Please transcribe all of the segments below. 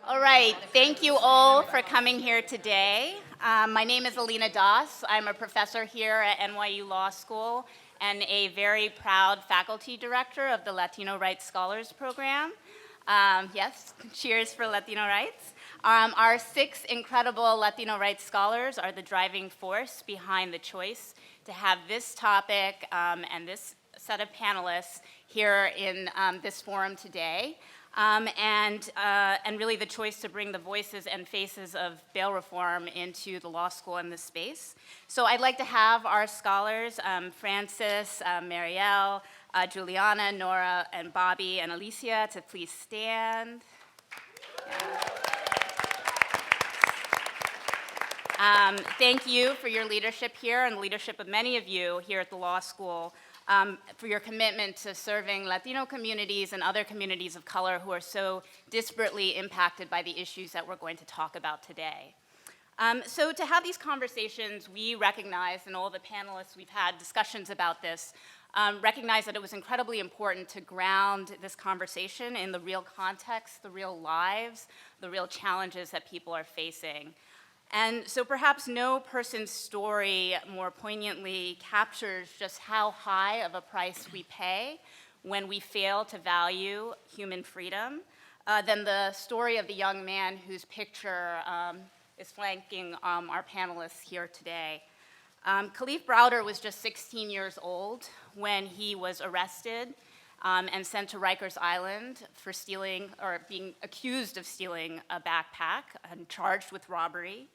All right, thank you all for coming here today. My name is Alina Das. I'm a professor here at NYU Law School and a very proud faculty director of the Latino Rights Scholars Program. Yes, cheers for Latino rights. Our 6 incredible Latino rights scholars are the driving force behind the choice to have this topic and this set of panelists here in this forum today. And really the choice to bring the voices and faces of bail reform into the law school in this space. So I'd like to have our scholars, Francis, Marielle, Juliana, Nora, and Bobby, and Alicia, to please stand. Thank you for your leadership here and the leadership of many of you here at the law school. For your commitment to serving Latino communities and other communities of color who are so disparately impacted by the issues that we're going to talk about today. So to have these conversations, we recognize, and all the panelists we've had discussions about this, recognize that it was incredibly important to ground this conversation in the real context, the real lives, the real challenges that people are facing. And so perhaps no person's story more poignantly captures just how high of a price we pay when we fail to value human freedom than the story of the young man whose picture is flanking our panelists here today. Kalief Browder was just 16 years old when he was arrested and sent to Rikers Island for stealing, or being accused of stealing a backpack and charged with robbery.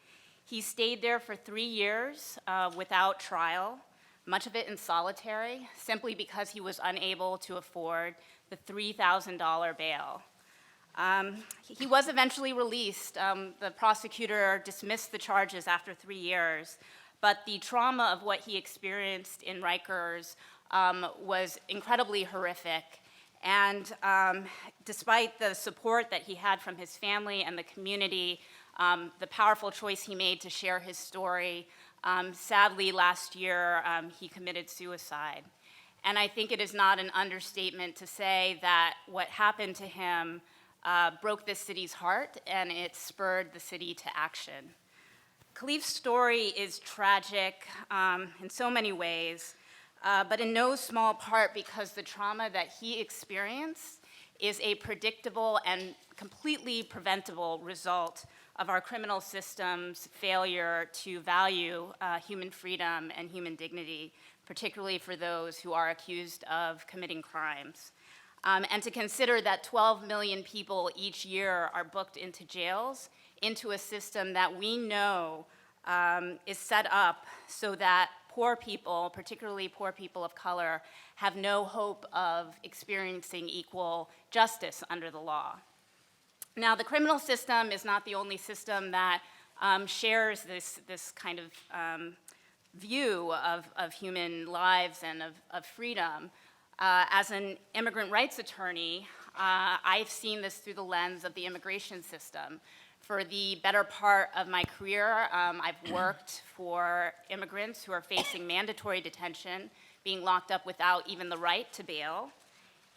He stayed there for 3 years without trial, much of it in solitary, simply because he was unable to afford the $3,000 bail. He was eventually released. The prosecutor dismissed the charges after 3 years, but the trauma of what he experienced in Rikers was incredibly horrific. And despite the support that he had from his family and the community, the powerful choice he made to share his story, sadly last year he committed suicide. And I think it is not an understatement to say that what happened to him broke this city's heart and it spurred the city to action. Kalief's story is tragic in so many ways, but in no small part because the trauma that he experienced is a predictable and completely preventable result of our criminal system's failure to value human freedom and human dignity, particularly for those who are accused of committing crimes. And to consider that 12 million people each year are booked into jails, into a system that we know is set up so that poor people, particularly poor people of color, have no hope of experiencing equal justice under the law. Now, the criminal system is not the only system that shares this kind of view of human lives and of freedom. As an immigrant rights attorney, I've seen this through the lens of the immigration system. For the better part of my career, I've worked for immigrants who are facing mandatory detention, being locked up without even the right to bail.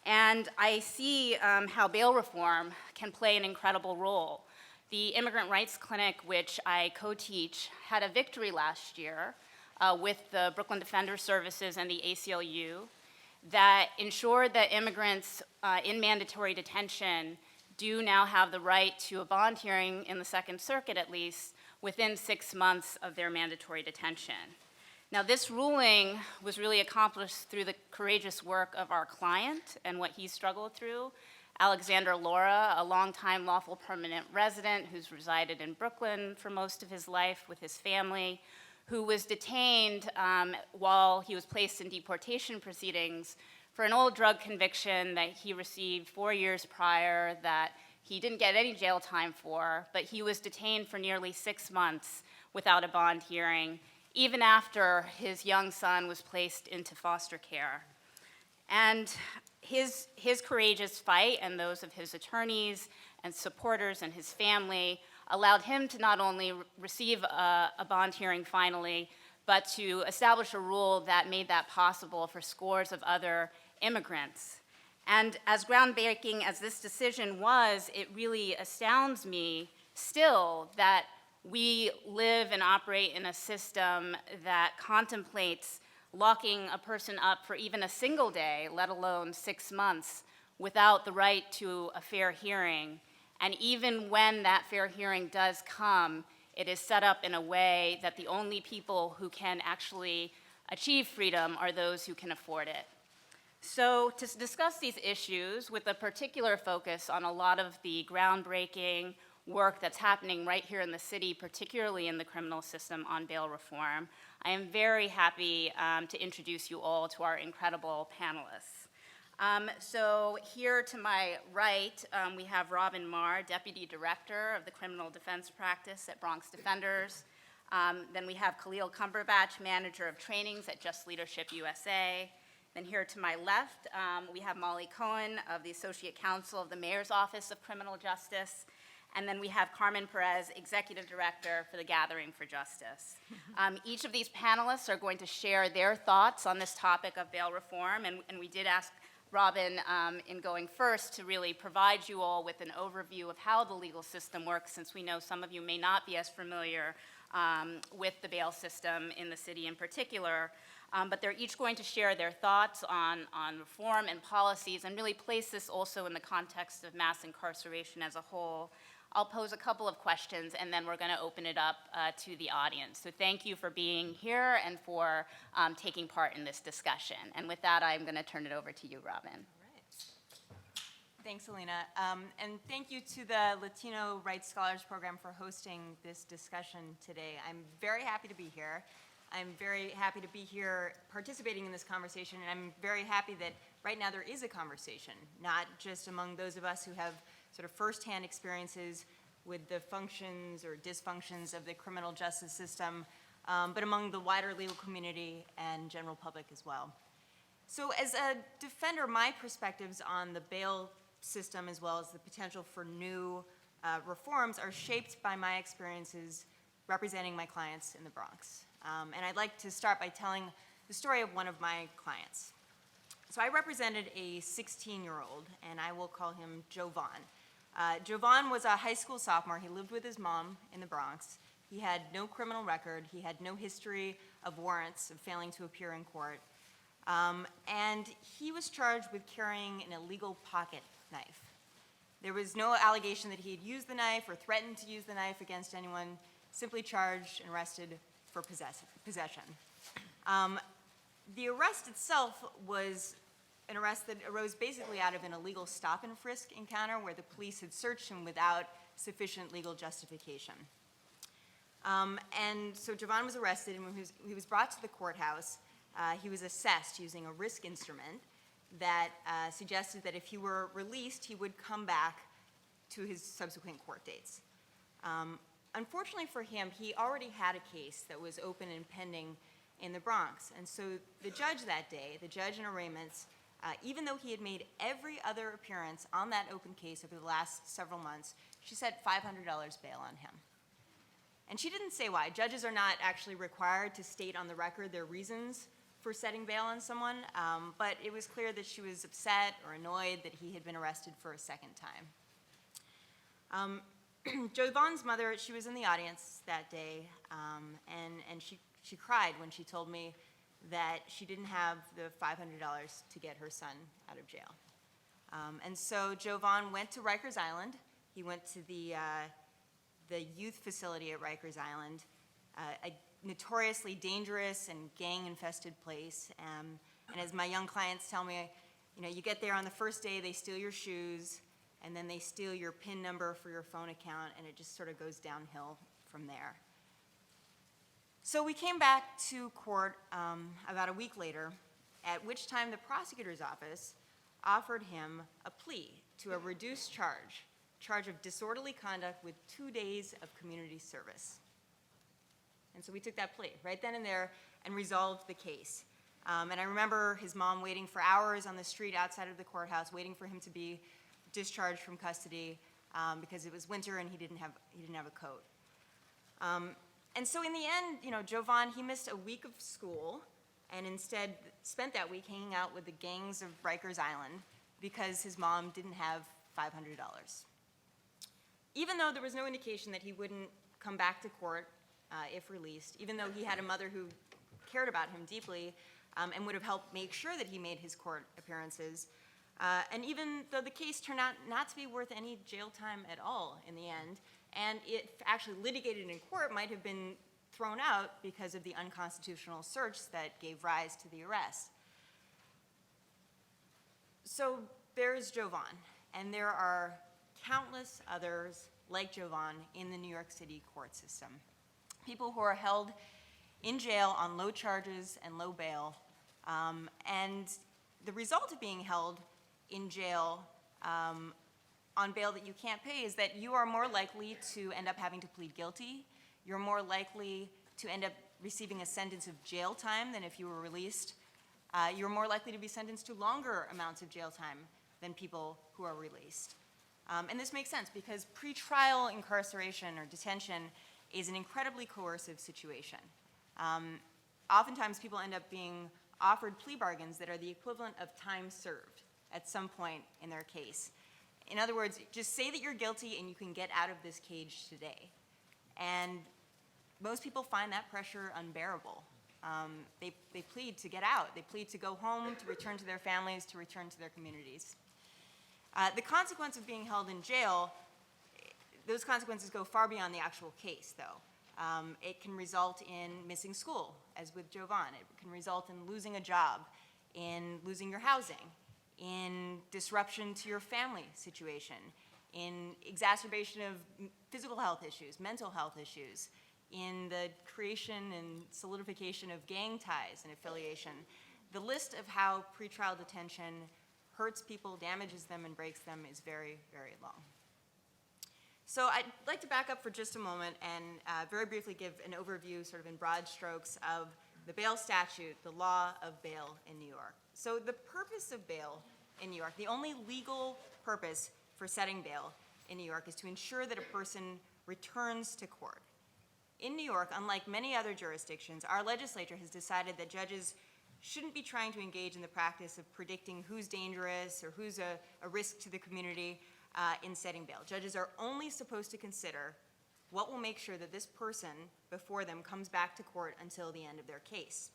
And I see how bail reform can play an incredible role. The Immigrant Rights Clinic, which I co-teach, had a victory last year with the Brooklyn Defender Services and the ACLU that ensured that immigrants in mandatory detention do now have the right to a bond hearing in the Second Circuit, at least, within 6 months of their mandatory detention. Now, this ruling was really accomplished through the courageous work of our client and what he struggled through. Alexander Laura, a longtime lawful permanent resident who's resided in Brooklyn for most of his life with his family, who was detained while he was placed in deportation proceedings for an old drug conviction that he received 4 years prior that he didn't get any jail time for, but he was detained for nearly 6 months without a bond hearing, even after his young son was placed into foster care. And his courageous fight and those of his attorneys and supporters and his family allowed him to not only receive a bond hearing finally, but to establish a rule that made that possible for scores of other immigrants. And as groundbreaking as this decision was, it really astounds me still that we live and operate in a system that contemplates locking a person up for even a single day, let alone 6 months, without the right to a fair hearing. And even when that fair hearing does come, it is set up in a way that the only people who can actually achieve freedom are those who can afford it. So to discuss these issues with a particular focus on a lot of the groundbreaking work that's happening right here in the city, particularly in the criminal system on bail reform, I am very happy to introduce you all to our incredible panelists. So here to my right, we have Robin Marr, Deputy Director of the Criminal Defense Practice at Bronx Defenders. Then we have Khalil Cumberbatch, Manager of Trainings at Just Leadership USA. Then here to my left, we have Molly Cohen of the Associate Counsel of the Mayor's Office of Criminal Justice. And then we have Carmen Perez, Executive Director for the Gathering for Justice. Each of these panelists are going to share their thoughts on this topic of bail reform, and we did ask Robin, in going first, to really provide you all with an overview of how the legal system works, since we know some of you may not be as familiar with the bail system in the city in particular. But they're each going to share their thoughts on reform and policies and really place this also in the context of mass incarceration as a whole. I'll pose a couple of questions and then we're going to open it up to the audience. So thank you for being here and for taking part in this discussion. And with that, I'm going to turn it over to you, Robin. All right. Thanks, Alina. And thank you to the Latino Rights Scholars Program for hosting this discussion today. I'm very happy to be here. I'm very happy to be here participating in this conversation, and I'm very happy that right now there is a conversation, not just among those of us who have sort of firsthand experiences with the functions or dysfunctions of the criminal justice system, but among the wider legal community and general public as well. So as a defender, my perspectives on the bail system as well as the potential for new reforms are shaped by my experiences representing my clients in the Bronx. And I'd like to start by telling the story of one of my clients. So I represented a 16-year-old, and I will call him Jovan. Jovan was a high school sophomore. He lived with his mom in the Bronx. He had no criminal record. He had no history of warrants of failing to appear in court. And he was charged with carrying an illegal pocket knife. There was no allegation that he had used the knife or threatened to use the knife against anyone, simply charged and arrested for possession. The arrest itself was an arrest that arose basically out of an illegal stop and frisk encounter where the police had searched him without sufficient legal justification. And so Jovan was arrested, and when he was brought to the courthouse, he was assessed using a risk instrument that suggested that if he were released, he would come back to his subsequent court dates. Unfortunately for him, he already had a case that was open and pending in the Bronx. And so the judge that day, the judge in arraignments, even though he had made every other appearance on that open case over the last several months, she set $500 bail on him. And she didn't say why. Judges are not actually required to state on the record their reasons for setting bail on someone, but it was clear that she was upset or annoyed that he had been arrested for a second time. Jovan's mother, she was in the audience that day, and she cried when she told me that she didn't have the $500 to get her son out of jail. And so Jovan went to Rikers Island. He went to the youth facility at Rikers Island, a notoriously dangerous and gang-infested place. And as my young clients tell me, you get there on the first day, they steal your shoes, and then they steal your PIN number for your phone account, and it just sort of goes downhill from there. So we came back to court about a week later, at which time the prosecutor's office offered him a plea to a reduced charge of disorderly conduct with 2 days of community service. And so we took that plea right then and there and resolved the case. And I remember his mom waiting for hours on the street outside of the courthouse, waiting for him to be discharged from custody because it was winter and he didn't have a coat. And so in the end, Jovan, he missed a week of school and instead spent that week hanging out with the gangs of Rikers Island because his mom didn't have $500. Even though there was no indication that he wouldn't come back to court if released, even though he had a mother who cared about him deeply and would have helped make sure that he made his court appearances, and even though the case turned out not to be worth any jail time at all in the end, and it actually litigated in court might have been thrown out because of the unconstitutional search that gave rise to the arrest. So there's Jovan, and there are countless others like Jovan in the New York City court system. People who are held in jail on low charges and low bail, and the result of being held in jail on bail that you can't pay is that you are more likely to end up having to plead guilty. You're more likely to end up receiving a sentence of jail time than if you were released. You're more likely to be sentenced to longer amounts of jail time than people who are released. And this makes sense because pretrial incarceration or detention is an incredibly coercive situation. Oftentimes people end up being offered plea bargains that are the equivalent of time served at some point in their case. In other words, just say that you're guilty and you can get out of this cage today. And most people find that pressure unbearable. They plead to get out. They plead to go home, to return to their families, to return to their communities. The consequence of being held in jail, those consequences go far beyond the actual case, though. It can result in missing school, as with Jovan. It can result in losing a job, in losing your housing, in disruption to your family situation, in exacerbation of physical health issues, mental health issues, in the creation and solidification of gang ties and affiliation. The list of how pretrial detention hurts people, damages them, and breaks them is very, very long. So I'd like to back up for just a moment and very briefly give an overview, sort of in broad strokes, of the bail statute, the law of bail in New York. So the purpose of bail in New York, the only legal purpose for setting bail in New York is to ensure that a person returns to court. In New York, unlike many other jurisdictions, our legislature has decided that judges shouldn't be trying to engage in the practice of predicting who's dangerous or who's a risk to the community in setting bail. Judges are only supposed to consider what will make sure that this person before them comes back to court until the end of their case.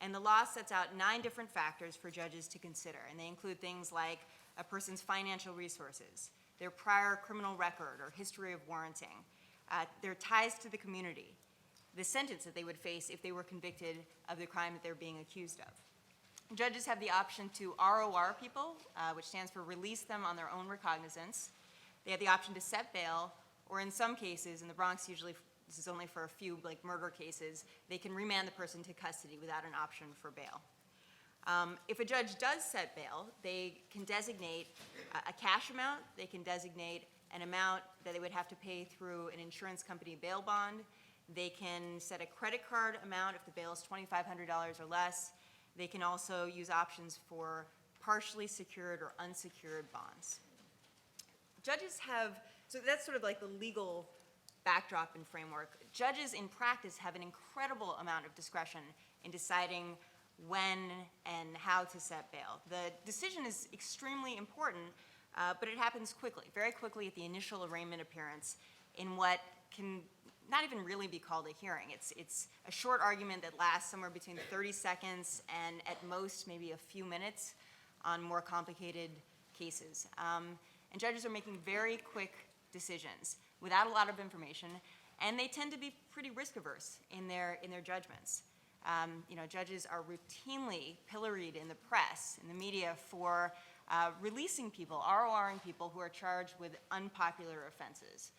And the law sets out 9 different factors for judges to consider, and they include things like a person's financial resources, their prior criminal record or history of warranting, their ties to the community, the sentence that they would face if they were convicted of the crime that they're being accused of. Judges have the option to ROR people, which stands for release them on their own recognizance. They have the option to set bail, or in some cases, in the Bronx usually, this is only for a few like murder cases, they can remand the person to custody without an option for bail. If a judge does set bail, they can designate a cash amount, they can designate an amount that they would have to pay through an insurance company bail bond. They can set a credit card amount if the bail is $2,500 or less. They can also use options for partially secured or unsecured bonds. Judges have, so that's sort of like the legal backdrop and framework. Judges in practice have an incredible amount of discretion in deciding when and how to set bail. The decision is extremely important, but it happens quickly, very quickly at the initial arraignment appearance in what can not even really be called a hearing. It's a short argument that lasts somewhere between 30 seconds and at most maybe a few minutes on more complicated cases. And judges are making very quick decisions without a lot of information, and they tend to be pretty risk averse in their judgments. Judges are routinely pilloried in the press, in the media, for releasing people, RORing people who are charged with unpopular offenses,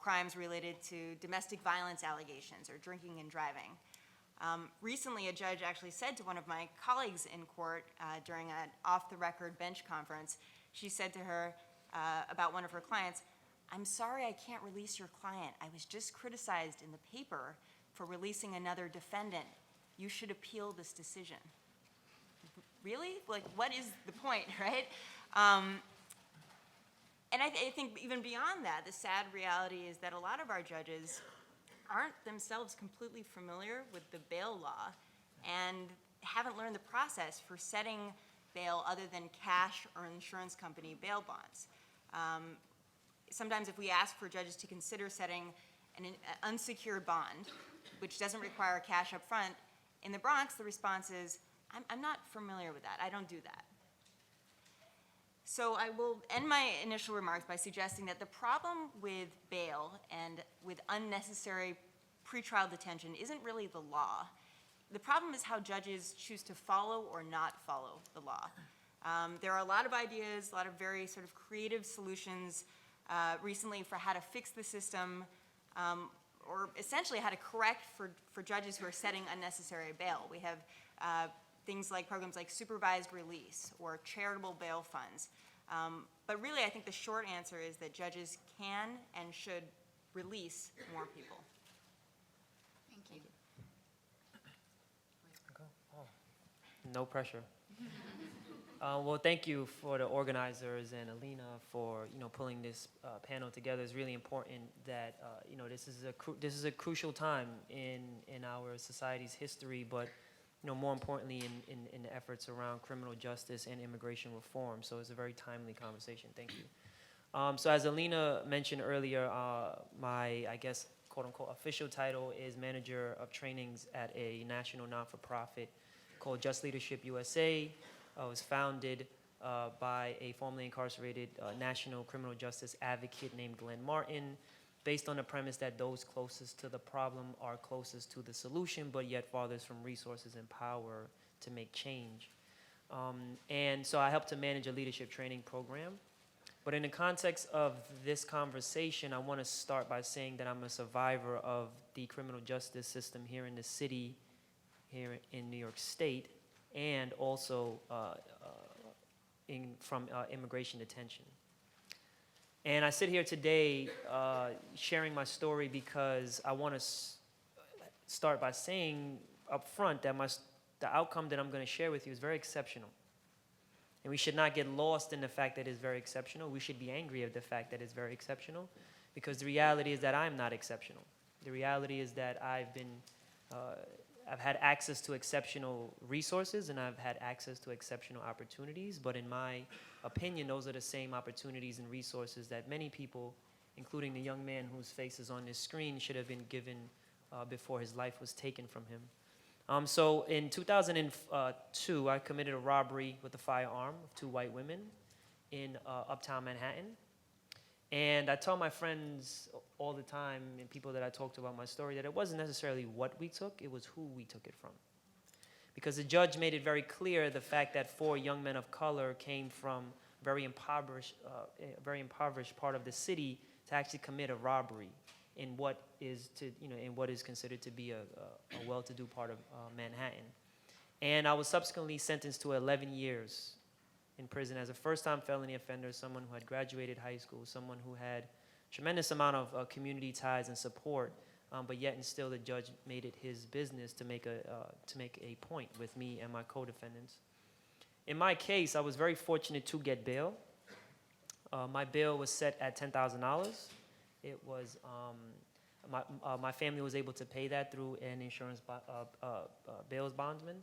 crimes related to domestic violence allegations or drinking and driving. Recently, a judge actually said to one of my colleagues in court during an off-the-record bench conference, she said to her about one of her clients, "I'm sorry I can't release your client. I was just criticized in the paper for releasing another defendant. You should appeal this decision." Really? Like, what is the point, right? And I think even beyond that, the sad reality is that a lot of our judges aren't themselves completely familiar with the bail law and haven't learned the process for setting bail other than cash or insurance company bail bonds. Sometimes if we ask for judges to consider setting an unsecured bond, which doesn't require cash up front, in the Bronx, the response is, I'm not familiar with that. I don't do that. So I will end my initial remarks by suggesting that the problem with bail and with unnecessary pretrial detention isn't really the law. The problem is how judges choose to follow or not follow the law. There are a lot of ideas, a lot of very sort of creative solutions recently for how to fix the system, or essentially how to correct for judges who are setting unnecessary bail. We have things like programs like supervised release or charitable bail funds. But really, I think the short answer is that judges can and should release more people. Thank you. No pressure. Well, thank you for the organizers and Alina for pulling this panel together. It's really important that this is a crucial time in our society's history, but more importantly in the efforts around criminal justice and immigration reform. So it's a very timely conversation. Thank you. So as Alina mentioned earlier, my, I guess, quote unquote official title is Manager of Trainings at a national non-for-profit called Just Leadership USA. It was founded by a formerly incarcerated national criminal justice advocate named Glenn Martin, based on the premise that those closest to the problem are closest to the solution, but yet farthest from resources and power to make change. And so I helped to manage a leadership training program. But in the context of this conversation, I want to start by saying that I'm a survivor of the criminal justice system here in the city, here in New York State, and also from immigration detention. And I sit here today sharing my story because I want to start by saying up front that the outcome that I'm going to share with you is very exceptional. And we should not get lost in the fact that it's very exceptional. We should be angry at the fact that it's very exceptional, because the reality is that I'm not exceptional. The reality is that I've had access to exceptional resources and I've had access to exceptional opportunities, but in my opinion, those are the same opportunities and resources that many people, including the young man whose face is on this screen, should have been given before his life was taken from him. So in 2002, I committed a robbery with a firearm of 2 white women in uptown Manhattan. And I tell my friends all the time and people that I talk to about my story that it wasn't necessarily what we took, it was who we took it from. Because the judge made it very clear the fact that 4 young men of color came from a very impoverished part of the city to actually commit a robbery in what is considered to be a well-to-do part of Manhattan. And I was subsequently sentenced to 11 years in prison as a first-time felony offender, someone who had graduated high school, someone who had tremendous amount of community ties and support, but yet and still the judge made it his business to make a point with me and my co-defendants. In my case, I was very fortunate to get bail. My bail was set at $10,000. It was my family was able to pay that through an insurance bail's bondsman.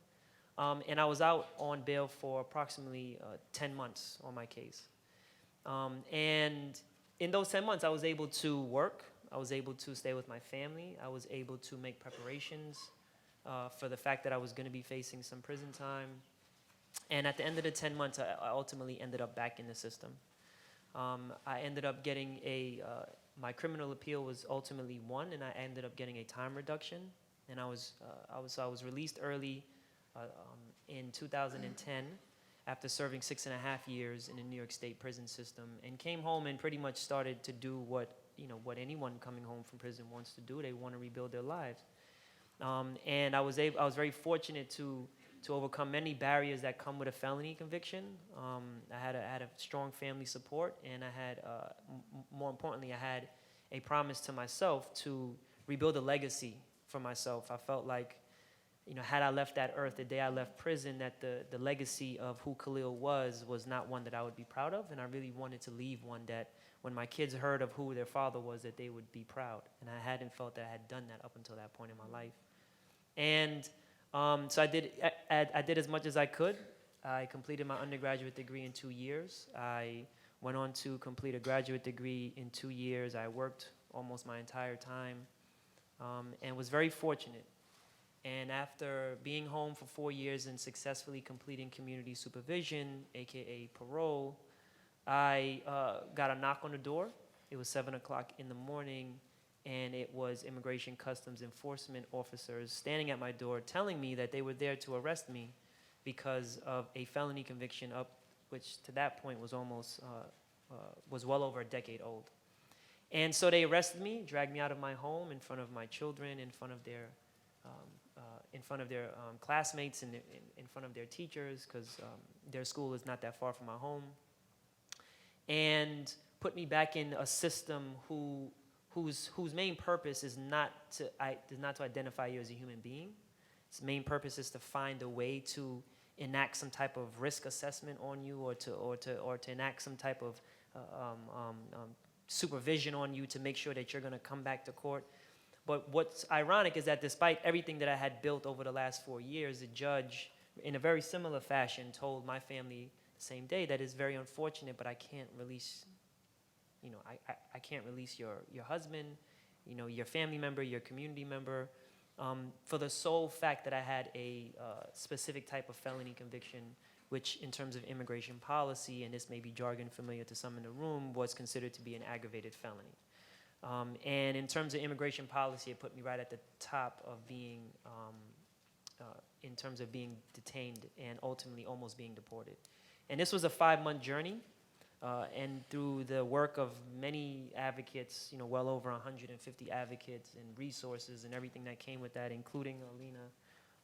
And I was out on bail for approximately 10 months on my case. And in those 10 months, I was able to work. I was able to stay with my family. I was able to make preparations for the fact that I was going to be facing some prison time. And at the end of the 10 months, I ultimately ended up back in the system. I ended up getting my criminal appeal was ultimately won, and I ended up getting a time reduction. And I was released early in 2010 after serving 6.5 years in the New York State prison system, and came home and pretty much started to do what anyone coming home from prison wants to do. They want to rebuild their lives. And I was very fortunate to overcome many barriers that come with a felony conviction. I had a strong family support, and I had, more importantly, I had a promise to myself to rebuild a legacy for myself. I felt like, had I left that earth the day I left prison, that the legacy of who Khalil was not one that I would be proud of, and I really wanted to leave one that when my kids heard of who their father was, that they would be proud. And I hadn't felt that I had done that up until that point in my life. And so I did as much as I could. I completed my undergraduate degree in 2 years. I went on to complete a graduate degree in 2 years. I worked almost my entire time and was very fortunate. And after being home for 4 years and successfully completing community supervision, AKA parole, I got a knock on the door. It was 7 o'clock in the morning, and it was Immigration Customs Enforcement officers standing at my door telling me that they were there to arrest me because of a felony conviction which to that point was was well over a decade old. And so they arrested me, dragged me out of my home in front of my children, in front of their classmates, and in front of their teachers, because their school is not that far from my home, and put me back in a system whose main purpose is not to identify you as a human being. Its main purpose is to find a way to enact some type of risk assessment on you, or to enact some type of supervision on you to make sure that you're going to come back to court. But what's ironic is that despite everything that I had built over the last 4 years, the judge, in a very similar fashion, told my family the same day that it's very unfortunate, but I can't release, I can't release your husband, your family member, your community member, for the sole fact that I had a specific type of felony conviction, which in terms of immigration policy, and this may be jargon familiar to some in the room, was considered to be an aggravated felony. And in terms of immigration policy, it put me right at the top of being, in terms of being detained and ultimately almost being deported. And this was a 5-month journey, and through the work of many advocates, well over 150 advocates and resources and everything that came with that, including Alina,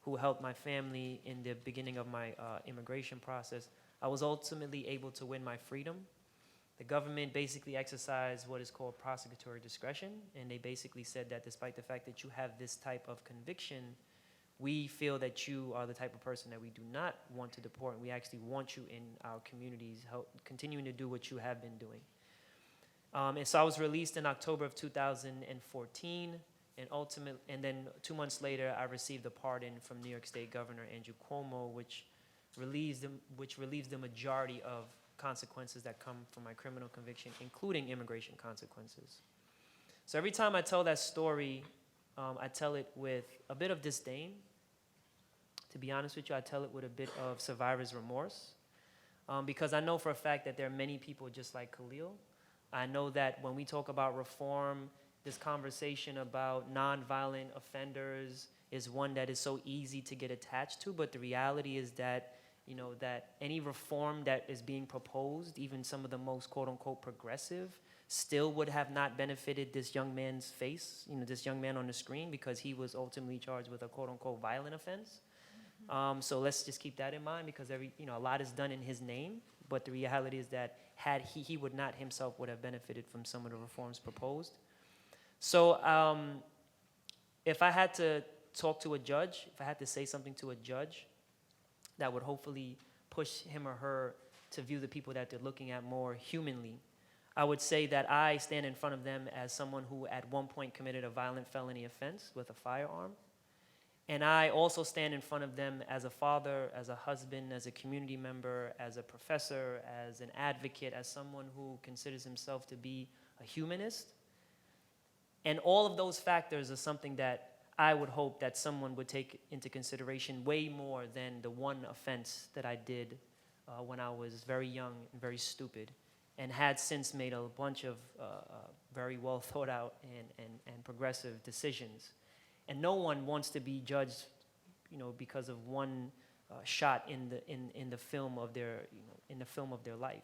who helped my family in the beginning of my immigration process, I was ultimately able to win my freedom. The government basically exercised what is called prosecutorial discretion, and they basically said that despite the fact that you have this type of conviction, we feel that you are the type of person that we do not want to deport, and we actually want you in our communities, continuing to do what you have been doing. And so I was released in October of 2014, and then 2 months later, I received a pardon from New York State Governor Andrew Cuomo, which relieves the majority of consequences that come from my criminal conviction, including immigration consequences. So every time I tell that story, I tell it with a bit of disdain. To be honest with you, I tell it with a bit of survivor's remorse, because I know for a fact that there are many people just like Khalil. I know that when we talk about reform, this conversation about nonviolent offenders is one that is so easy to get attached to, but the reality is that that any reform that is being proposed, even some of the most quote-unquote progressive, still would have not benefited this young man's face, this young man on the screen, because he was ultimately charged with a quote-unquote violent offense. So let's just keep that in mind, because a lot is done in his name, but the reality is that he would not himself would have benefited from some of the reforms proposed. So if I had to talk to a judge, if I had to say something to a judge that would hopefully push him or her to view the people that they're looking at more humanly, I would say that I stand in front of them as someone who at one point committed a violent felony offense with a firearm. And I also stand in front of them as a father, as a husband, as a community member, as a professor, as an advocate, as someone who considers himself to be a humanist. And all of those factors are something that I would hope that someone would take into consideration way more than the one offense that I did when I was very young and very stupid, and had since made a bunch of very well thought out and progressive decisions. And no one wants to be judged, because of one shot in the film of their life,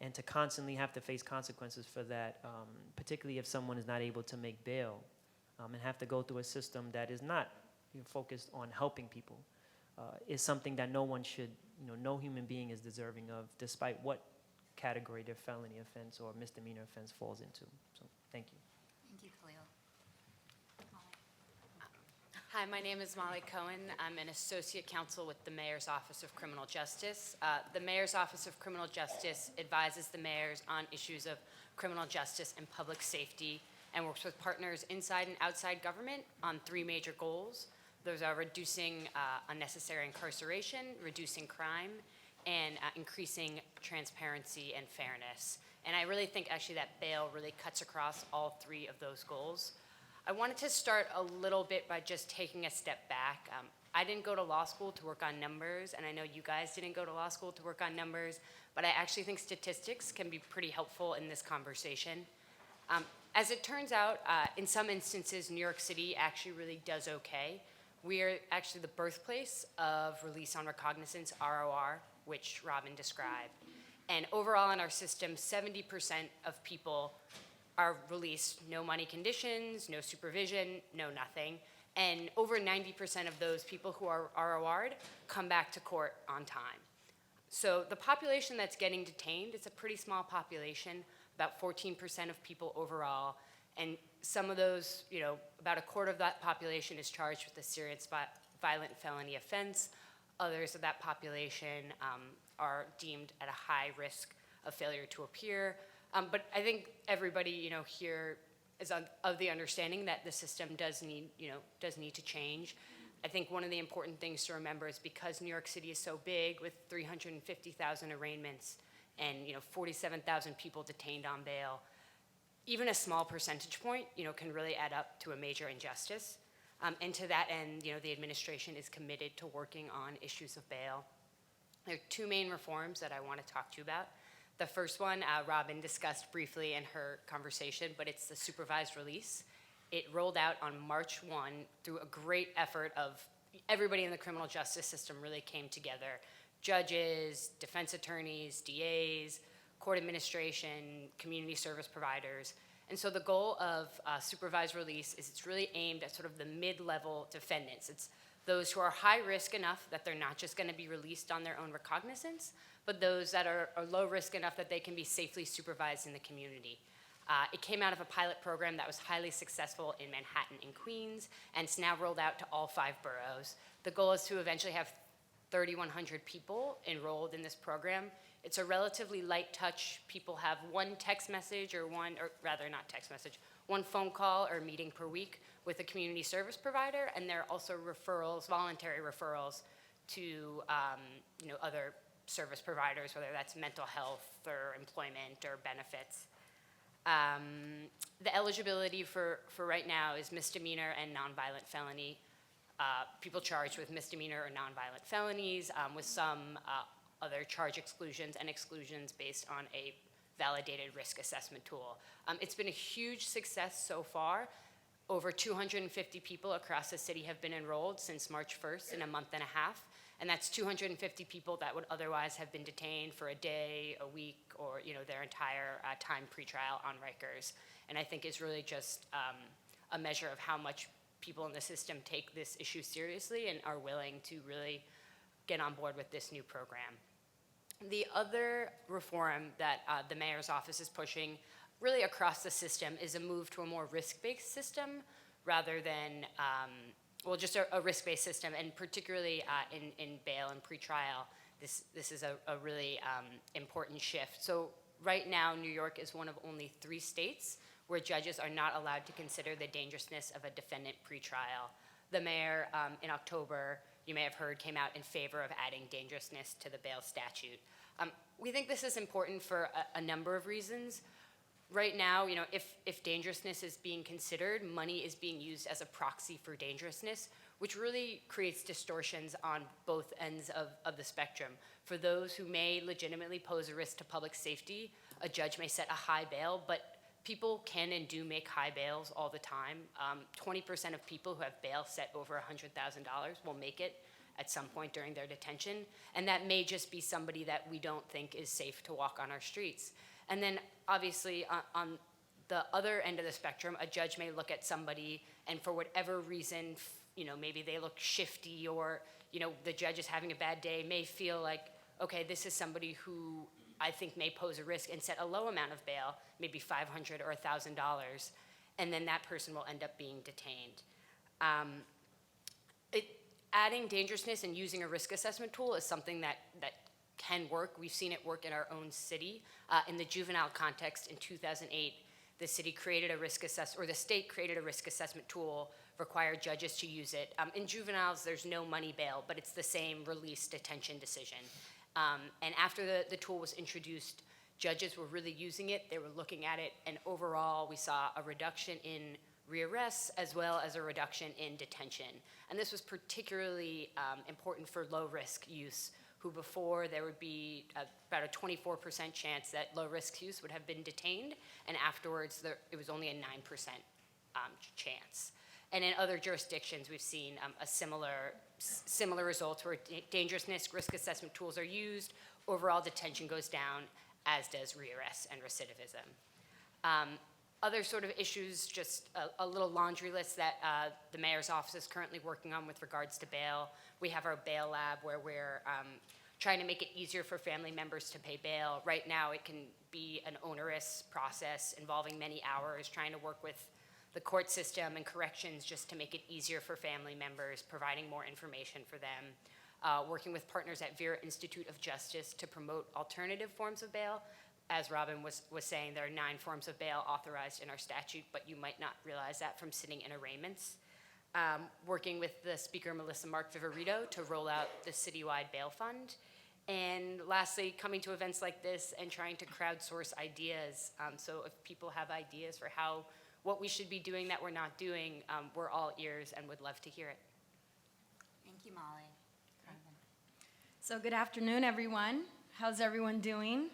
and to constantly have to face consequences for that, particularly if someone is not able to make bail. And have to go through a system that is not focused on helping people, is something that no one should, no human being is deserving of, despite what category their felony offense or misdemeanor offense falls into. So, thank you. Thank you, Khalil. Hi, my name is Molly Cohen. I'm an associate counsel with the Mayor's Office of Criminal Justice. The Mayor's Office of Criminal Justice advises the mayors on issues of criminal justice and public safety, and works with partners inside and outside government on 3 major goals. Those are reducing unnecessary incarceration, reducing crime, and increasing transparency and fairness. And I really think actually that bail really cuts across all three of those goals. I wanted to start a little bit by just taking a step back. I didn't go to law school to work on numbers, and I know you guys didn't go to law school to work on numbers, but I actually think statistics can be pretty helpful in this conversation. As it turns out, in some instances, New York City actually really does okay. We are actually the birthplace of release on recognizance, ROR, which Robin described. And overall in our system, 70% of people are released, no money conditions, no supervision, no nothing. And over 90% of those people who are ROR'd come back to court on time. So the population that's getting detained, it's a pretty small population, about 14% of people overall. And some of those, about a quarter of that population is charged with a serious violent felony offense. Others of that population are deemed at a high risk of failure to appear. But I think everybody, here is of the understanding that the system does need to change. I think one of the important things to remember is because New York City is so big with 350,000 arraignments and 47,000 people detained on bail, even a small percentage point, can really add up to a major injustice. And to that end, the administration is committed to working on issues of bail. There are two main reforms that I want to talk to you about. The first one, Robin discussed briefly in her conversation, but it's the supervised release. It rolled out on March 1 through a great effort of everybody in the criminal justice system really came together. Judges, defense attorneys, DAs, court administration, community service providers. And so the goal of supervised release is it's really aimed at sort of the mid-level defendants. It's those who are high risk enough that they're not just going to be released on their own recognizance, but those that are low risk enough that they can be safely supervised in the community. It came out of a pilot program that was highly successful in Manhattan and Queens, and it's now rolled out to all 5 boroughs. The goal is to eventually have 3,100 people enrolled in this program. It's a relatively light touch. People have one text message one phone call or meeting per week with a community service provider, and there are also referrals, voluntary referrals to other service providers, whether that's mental health or employment or benefits. The eligibility for right now is misdemeanor and nonviolent felony. People charged with misdemeanor or nonviolent felonies with some other charge exclusions and exclusions based on a validated risk assessment tool. It's been a huge success so far. Over 250 people across the city have been enrolled since March 1st in a month and a half. And that's 250 people that would otherwise have been detained for a day, a week, or their entire time pretrial on Rikers. And I think it's really just a measure of how much people in the system take this issue seriously and are willing to really get on board with this new program. The other reform that the mayor's office is pushing really across the system is a move to a more risk-based system rather than just a risk-based system, and particularly in bail and pretrial, this is a really important shift. So right now, New York is one of only 3 states where judges are not allowed to consider the dangerousness of a defendant pretrial. The mayor, in October, you may have heard, came out in favor of adding dangerousness to the bail statute. We think this is important for a number of reasons. Right now, if dangerousness is being considered, money is being used as a proxy for dangerousness, which really creates distortions on both ends of the spectrum. For those who may legitimately pose a risk to public safety, a judge may set a high bail, but people can and do make high bails all the time. 20% of people who have bail set over $100,000 will make it at some point during their detention, and that may just be somebody that we don't think is safe to walk on our streets. And then obviously on the other end of the spectrum, a judge may look at somebody and for whatever reason, maybe they look shifty or, the judge is having a bad day, may feel like, okay, this is somebody who I think may pose a risk and set a low amount of bail, maybe $500 or $1,000, and then that person will end up being detained. Adding dangerousness and using a risk assessment tool is something that can work. We've seen it work in our own city. In the juvenile context in 2008, the city created a risk or the state created a risk assessment tool, required judges to use it. In juveniles, there's no money bail, but it's the same release detention decision. And after the tool was introduced, judges were really using it, they were looking at it, and overall, we saw a reduction in rearrests as well as a reduction in detention. And this was particularly important for low-risk use, who before there would be about a 24% chance that low-risk use would have been detained, and afterwards it was only a 9% chance. And in other jurisdictions, we've seen a similar results where dangerousness risk assessment tools are used, overall detention goes down, as does rearrest and recidivism. Other sort of issues, just a little laundry list that the mayor's office is currently working on with regards to bail. We have our bail lab where we're trying to make it easier for family members to pay bail. Right now, it can be an onerous process involving many hours, trying to work with the court system and corrections just to make it easier for family members, providing more information for them. Working with partners at Vera Institute of Justice to promote alternative forms of bail. As Robin was saying, there are 9 forms of bail authorized in our statute, but you might not realize that from sitting in arraignments. Working with the Speaker, Melissa Mark Viverito, to roll out the citywide bail fund. And lastly, coming to events like this and trying to crowdsource ideas. So if people have ideas for what we should be doing that we're not doing, we're all ears and would love to hear it. Thank you, Molly. So good afternoon, everyone. How's everyone doing?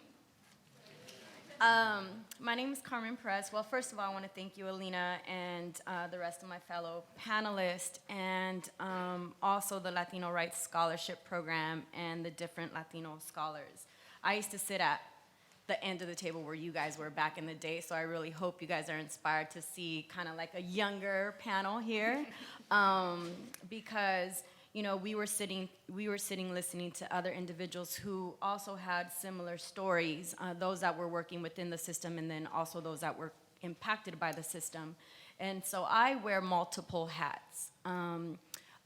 My name is Carmen Perez. Well, first of all, I want to thank you, Alina, and the rest of my fellow panelists, and also the Latino Rights Scholarship Program and the different Latino scholars. I used to sit at the end of the table where you guys were back in the day, so I really hope you guys are inspired to see kind of like a younger panel here, because we were sitting listening to other individuals who also had similar stories, those that were working within the system and then also those that were impacted by the system. And so I wear multiple hats.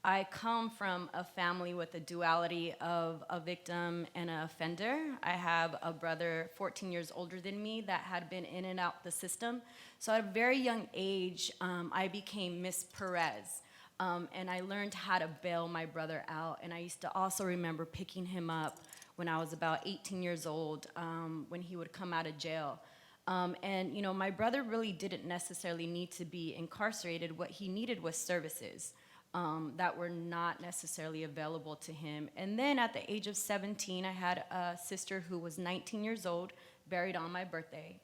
I come from a family with a duality of a victim and an offender. I have a brother 14 years older than me that had been in and out the system. So at a very young age, I became Miss Perez. And I learned how to bail my brother out. And I used to also remember picking him up when I was about 18 years old, when he would come out of jail. And my brother really didn't necessarily need to be incarcerated. What he needed was services that were not necessarily available to him. And then at the age of 17, I had a sister who was 19 years old, buried on my birthday.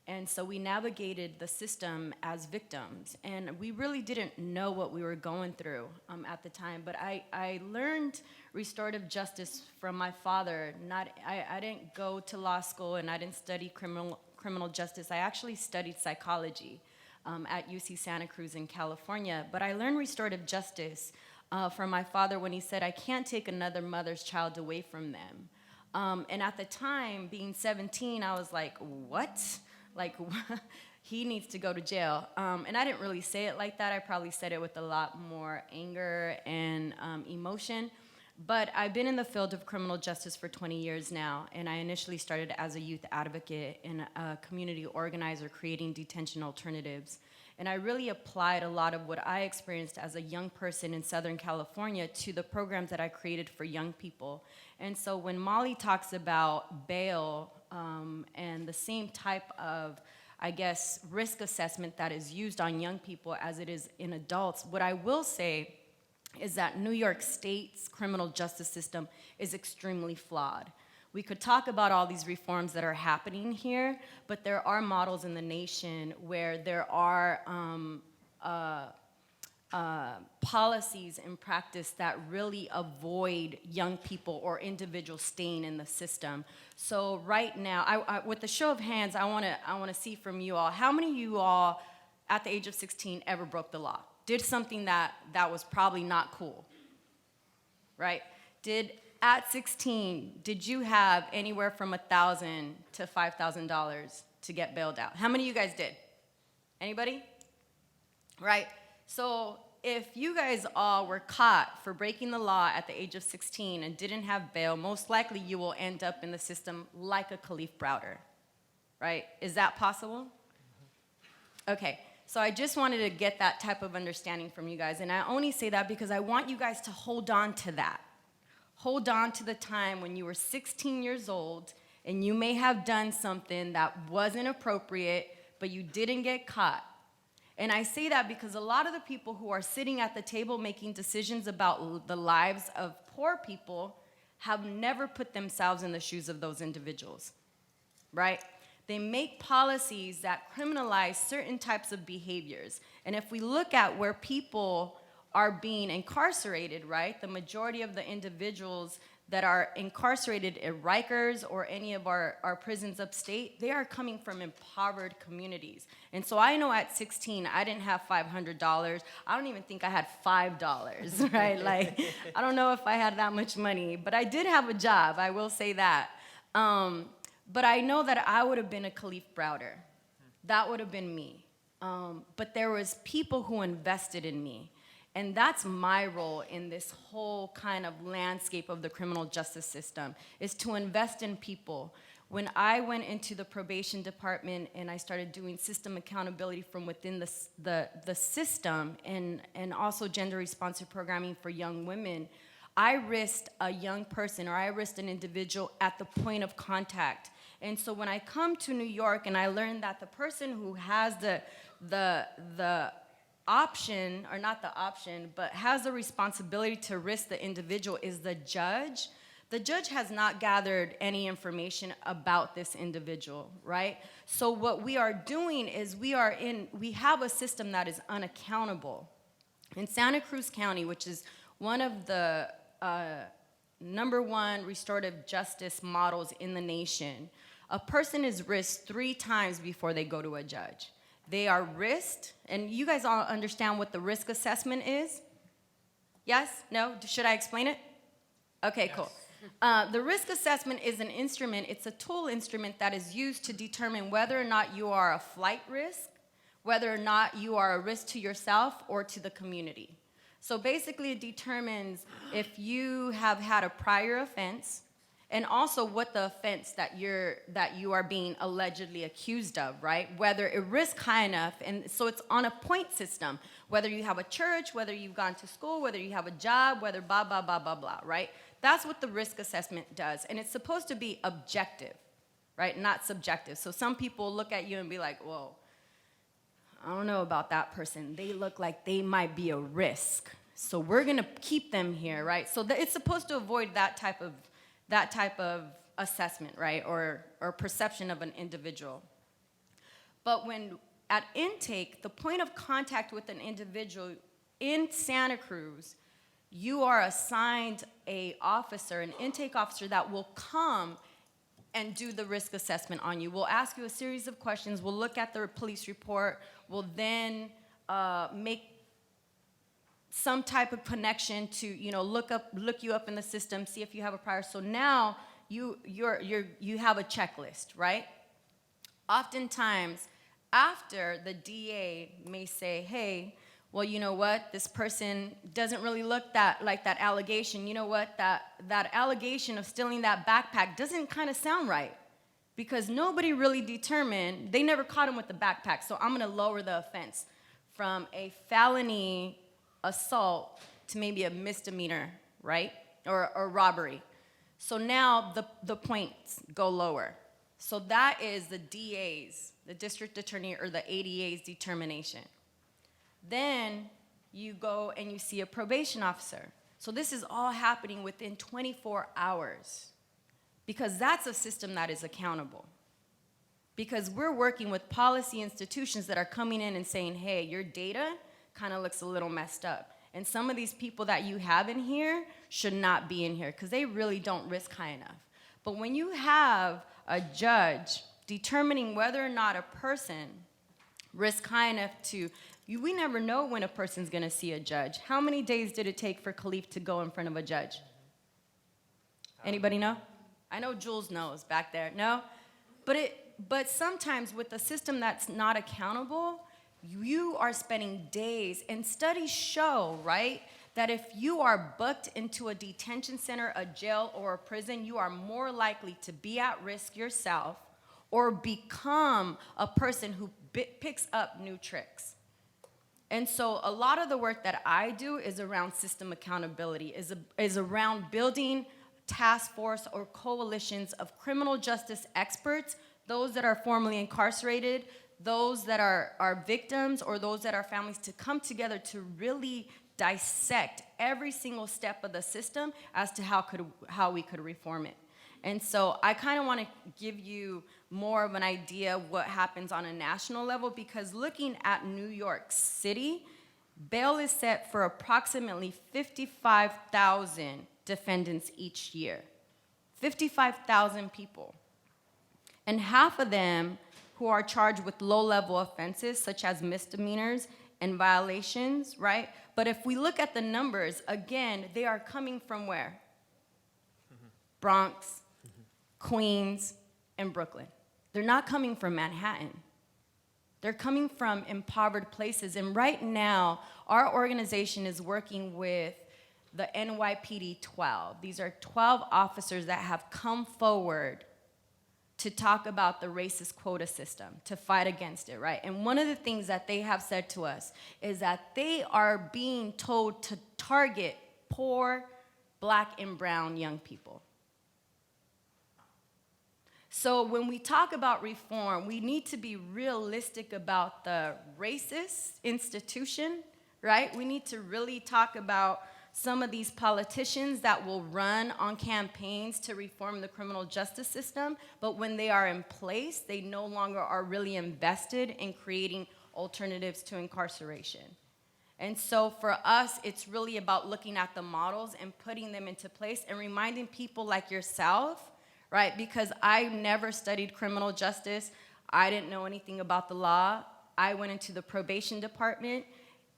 And so we navigated the system as victims, and we really didn't know what we were going through at the time. But I learned restorative justice from my father. I didn't go to law school, and I didn't study criminal justice. I actually studied psychology at UC Santa Cruz in California. But I learned restorative justice from my father when he said, "I can't take another mother's child away from them." And at the time, being 17, I was like, what? Like, he needs to go to jail. And I didn't really say it like that. I probably said it with a lot more anger and emotion. But I've been in the field of criminal justice for 20 years now, and I initially started as a youth advocate and a community organizer creating detention alternatives. And I really applied a lot of what I experienced as a young person in Southern California to the programs that I created for young people. And so when Molly talks about bail and the same type of, I guess, risk assessment that is used on young people as it is in adults, what I will say is that New York State's criminal justice system is extremely flawed. We could talk about all these reforms that are happening here, but there are models in the nation where there are policies in practice that really avoid young people or individuals staying in the system. So right now, with the show of hands, I want to see from you all, how many of you all at the age of 16 ever broke the law? Did something that was probably not cool, right? At 16, did you have anywhere from $1,000 to $5,000 to get bailed out? How many of you guys did? Anybody? Right? So if you guys all were caught for breaking the law at the age of 16 and didn't have bail, most likely you will end up in the system like a Kalief Browder, right? Is that possible? Okay, so I just wanted to get that type of understanding from you guys, and I only say that because I want you guys to hold on to that. Hold on to the time when you were 16 years old and you may have done something that wasn't appropriate, but you didn't get caught. And I say that because a lot of the people who are sitting at the table making decisions about the lives of poor people have never put themselves in the shoes of those individuals, right? They make policies that criminalize certain types of behaviors. And if we look at where people are being incarcerated, right, the majority of the individuals that are incarcerated at Rikers or any of our prisons upstate, they are coming from impoverished communities. And so I know at 16, I didn't have $500. I don't even think I had $5, right? Like, I don't know if I had that much money, but I did have a job, I will say that. But I know that I would have been a Kalief Browder. That would have been me. But there was people who invested in me. And that's my role in this whole kind of landscape of the criminal justice system, is to invest in people. When I went into the probation department and I started doing system accountability from within the system and also gender-responsive programming for young women, I risked a young person or I risked an individual at the point of contact. And so when I come to New York and I learned that the person who has the option, or not the option, but has the responsibility to risk the individual is the judge has not gathered any information about this individual, right? So what we are doing is we have a system that is unaccountable. In Santa Cruz County, which is one of the #1 restorative justice models in the nation, a person is risked 3 times before they go to a judge. They are risked, and you guys all understand what the risk assessment is? Yes? No? Should I explain it? Okay, yes. Cool. The risk assessment is an instrument, it's a tool instrument that is used to determine whether or not you are a flight risk, whether or not you are a risk to yourself or to the community. So basically it determines if you have had a prior offense, and also what the offense that you are being allegedly accused of, right? Whether it risks high enough, and so it's on a point system. Whether you have a church, whether you've gone to school, whether you have a job, whether blah, blah, blah, blah, blah, right? That's what the risk assessment does. And it's supposed to be objective, right? Not subjective. So some people look at you and be like, whoa, I don't know about that person. They look like they might be a risk. So we're gonna keep them here, right? So it's supposed to avoid that type of assessment, right, or perception of an individual. But when at intake, the point of contact with an individual in Santa Cruz, you are assigned an intake officer that will come and do the risk assessment on you. We'll ask you a series of questions. We'll look at the police report. We'll then make some type of connection to, look you up in the system, see if you have a prior. So now you have a checklist, right? Oftentimes, after the DA may say, hey, well, you know what, this person doesn't really look like that allegation. You know what, that allegation of stealing that backpack doesn't kind of sound right, because nobody really determined, they never caught him with the backpack, so I'm gonna lower the offense from a felony assault to maybe a misdemeanor, right? Or robbery. So now the points go lower. So that is the DA's, the district attorney, or the ADA's determination. Then you go and you see a probation officer. So this is all happening within 24 hours, because that's a system that is accountable. Because we're working with policy institutions that are coming in and saying, hey, your data kind of looks a little messed up. And some of these people that you have in here should not be in here, because they really don't risk high enough. But when you have a judge determining whether or not a person risks high enough we never know when a person's gonna see a judge. How many days did it take for Kalief to go in front of a judge? Anybody know? I know Jules knows back there. No? But sometimes with a system that's not accountable, you are spending days, and studies show, right, that if you are booked into a detention center, a jail, or a prison, you are more likely to be at risk yourself or become a person who picks up new tricks. And so a lot of the work that I do is around system accountability, is around building task force or coalitions of criminal justice experts, those that are formerly incarcerated, those that are victims, or those that are families, to come together to really dissect every single step of the system as to how we could reform it. And so I kind of want to give you more of an idea of what happens on a national level, because looking at New York City, bail is set for approximately 55,000 defendants each year. 55,000 people. And half of them who are charged with low-level offenses, such as misdemeanors and violations, right? But if we look at the numbers, again, they are coming from where? Bronx, Queens, and Brooklyn. They're not coming from Manhattan. They're coming from impoverished places. And right now, our organization is working with the NYPD 12. These are 12 officers that have come forward to talk about the racist quota system, to fight against it, right? And one of the things that they have said to us is that they are being told to target poor Black and brown young people. So when we talk about reform, we need to be realistic about the racist institution, right? We need to really talk about some of these politicians that will run on campaigns to reform the criminal justice system, but when they are in place, they no longer are really invested in creating alternatives to incarceration. And so for us, it's really about looking at the models and putting them into place and reminding people like yourself, right? Because I never studied criminal justice. I didn't know anything about the law. I went into the probation department,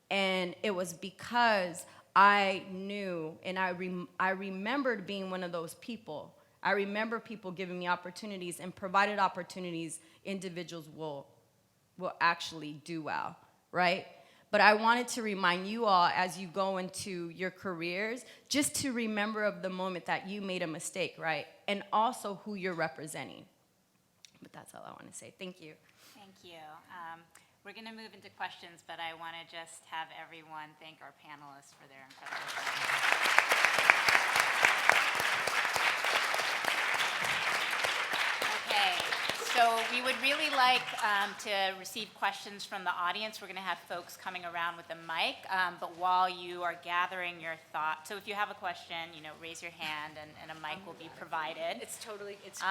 and it was because I knew, and I remembered being one of those people. I remember people giving me opportunities, and provided opportunities, individuals will actually do well, right? But I wanted to remind you all, as you go into your careers, just to remember of the moment that you made a mistake, right? And also who you're representing. But that's all I want to say. Thank you. Thank you. We're going to move into questions, but I want to just have everyone thank our panelists for their incredible work. Okay, so we would really like to receive questions from the audience. We're going to have folks coming around with a mic, but while you are gathering your thoughts, so if you have a question, raise your hand and a mic will be provided. It's totally, it's.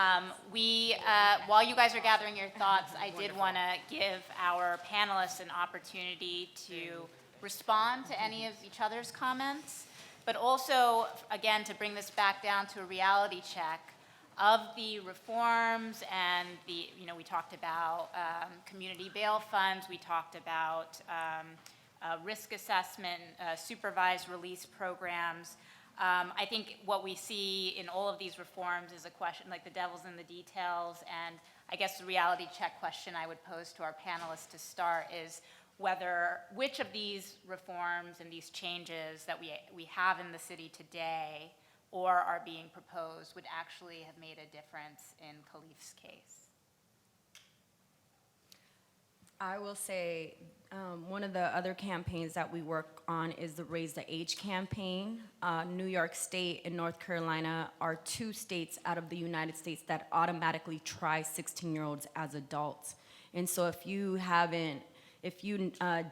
While you guys are gathering your thoughts, I did want to give our panelists an opportunity to respond to any of each other's comments, but also, again, to bring this back down to a reality check of the reforms and we talked about community bail funds, we talked about risk assessment, supervised release programs. I think what we see in all of these reforms is a question, like the devil's in the details, and I guess the reality check question I would pose to our panelists to start is which of these reforms and these changes that we have in the city today or are being proposed would actually have made a difference in Khalif's case? I will say one of the other campaigns that we work on is the Raise the Age campaign. New York State and North Carolina are two states out of the United States that automatically try 16-year-olds as adults. And so if you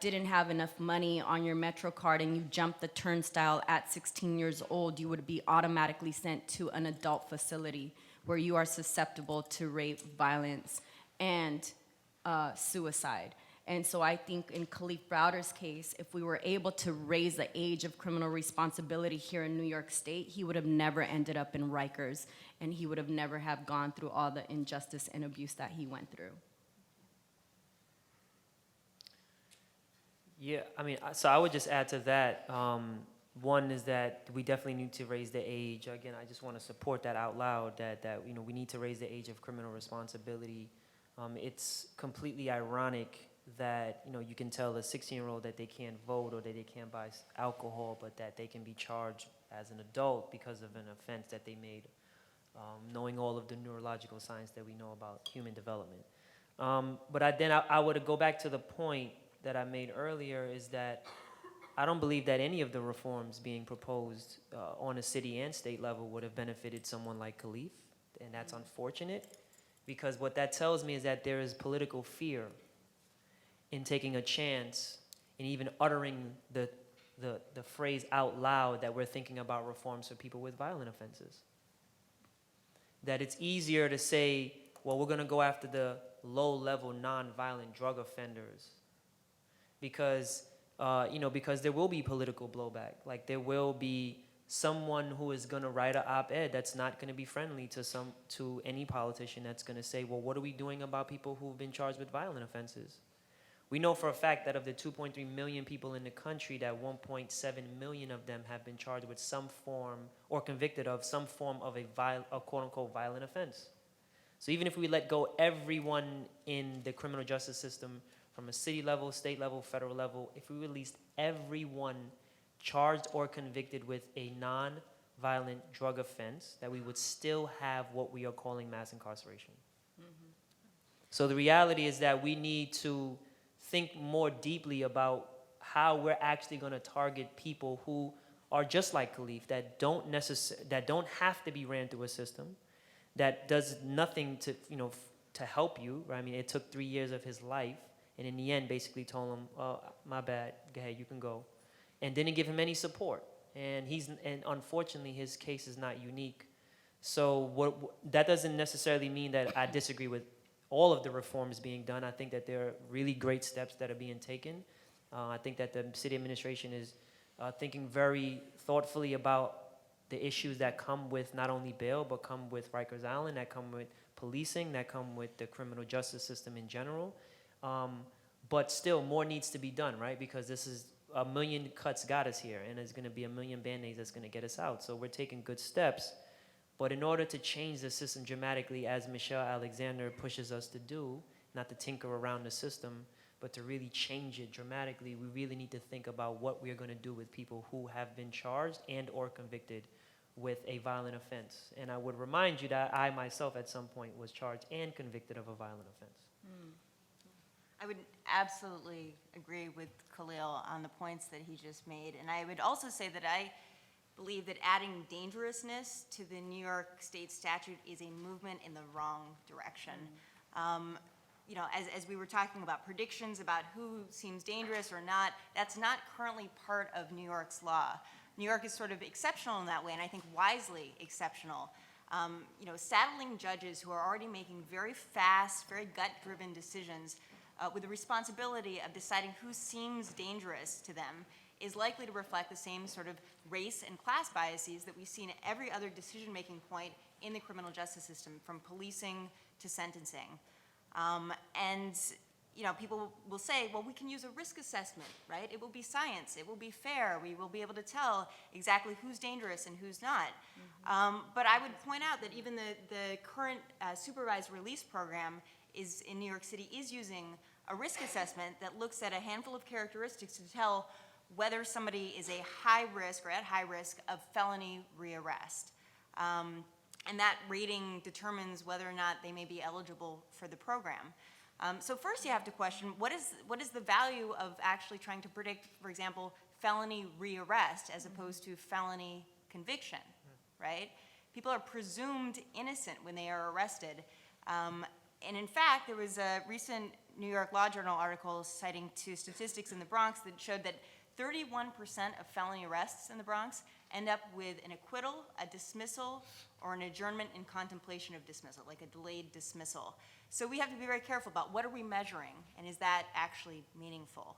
didn't have enough money on your MetroCard and you jumped the turnstile at 16 years old, you would be automatically sent to an adult facility where you are susceptible to rape, violence, and suicide. And so I think in Khalif Browder's case, if we were able to raise the age of criminal responsibility here in New York State, he would have never ended up in Rikers, and he would have never have gone through all the injustice and abuse that he went through. Yeah, so I would just add to that. One is that we definitely need to raise the age. Again, I just want to support that out loud, that we need to raise the age of criminal responsibility. It's completely ironic that, you can tell a 16-year-old that they can't vote or that they can't buy alcohol, but that they can be charged as an adult because of an offense that they made, knowing all of the neurological science that we know about human development. But I would go back to the point that I made earlier is that I don't believe that any of the reforms being proposed on a city and state level would have benefited someone like Khalif, and that's unfortunate, because what that tells me is that there is political fear in taking a chance and even uttering the phrase out loud that we're thinking about reforms for people with violent offenses. That it's easier to say, well, we're going to go after the low-level, non-violent drug offenders because because there will be political blowback. Like there will be someone who is going to write an op-ed that's not going to be friendly to any politician that's going to say, well, what are we doing about people who've been charged with violent offenses? We know for a fact that of the 2.3 million people in the country, that 1.7 million of them have been charged with some form or convicted of some form of a quote-unquote violent offense. So even if we let go everyone in the criminal justice system from a city level, state level, federal level, if we released everyone charged or convicted with a non-violent drug offense, that we would still have what we are calling mass incarceration. So the reality is that we need to think more deeply about how we're actually going to target people who are just like Khalif, that don't have to be ran through a system, that does nothing to help you. Right? I mean, it took 3 years of his life, and in the end, basically told him, "Oh, my bad. Go ahead, you can go," and didn't give him any support. And unfortunately, his case is not unique. So that doesn't necessarily mean that I disagree with all of the reforms being done. I think that there are really great steps that are being taken. I think that the city administration is thinking very thoughtfully about the issues that come with not only bail, but come with Rikers Island, that come with policing, that come with the criminal justice system in general. But still, more needs to be done, right? Because this is a million cuts got us here, and there's going to be a million Band-Aids that's going to get us out. So we're taking good steps. But in order to change the system dramatically, as Michelle Alexander pushes us to do, not to tinker around the system, but to really change it dramatically, we really need to think about what we are going to do with people who have been charged and or convicted with a violent offense. And I would remind you that I myself at some point was charged and convicted of a violent offense. I would absolutely agree with Khalil on the points that he just made. And I would also say that I believe that adding dangerousness to the New York State statute is a movement in the wrong direction. As we were talking about predictions about who seems dangerous or not, that's not currently part of New York's law. New York is sort of exceptional in that way, and I think wisely exceptional. Saddling judges who are already making very fast, very gut-driven decisions with the responsibility of deciding who seems dangerous to them is likely to reflect the same sort of race and class biases that we see in every other decision-making point in the criminal justice system, from policing to sentencing. People will say, well, we can use a risk assessment, right? It will be science, it will be fair, we will be able to tell exactly who's dangerous and who's not. But I would point out that even the current supervised release program in New York City is using a risk assessment that looks at a handful of characteristics to tell whether somebody is a high risk or at high risk of felony rearrest. And that rating determines whether or not they may be eligible for the program. So first you have to question, what is the value of actually trying to predict, for example, felony rearrest as opposed to felony conviction, right? People are presumed innocent when they are arrested. And in fact, there was a recent New York Law Journal article citing two statistics in the Bronx that showed that 31% of felony arrests in the Bronx end up with an acquittal, a dismissal, or an adjournment in contemplation of dismissal, like a delayed dismissal. So we have to be very careful about what are we measuring, and is that actually meaningful?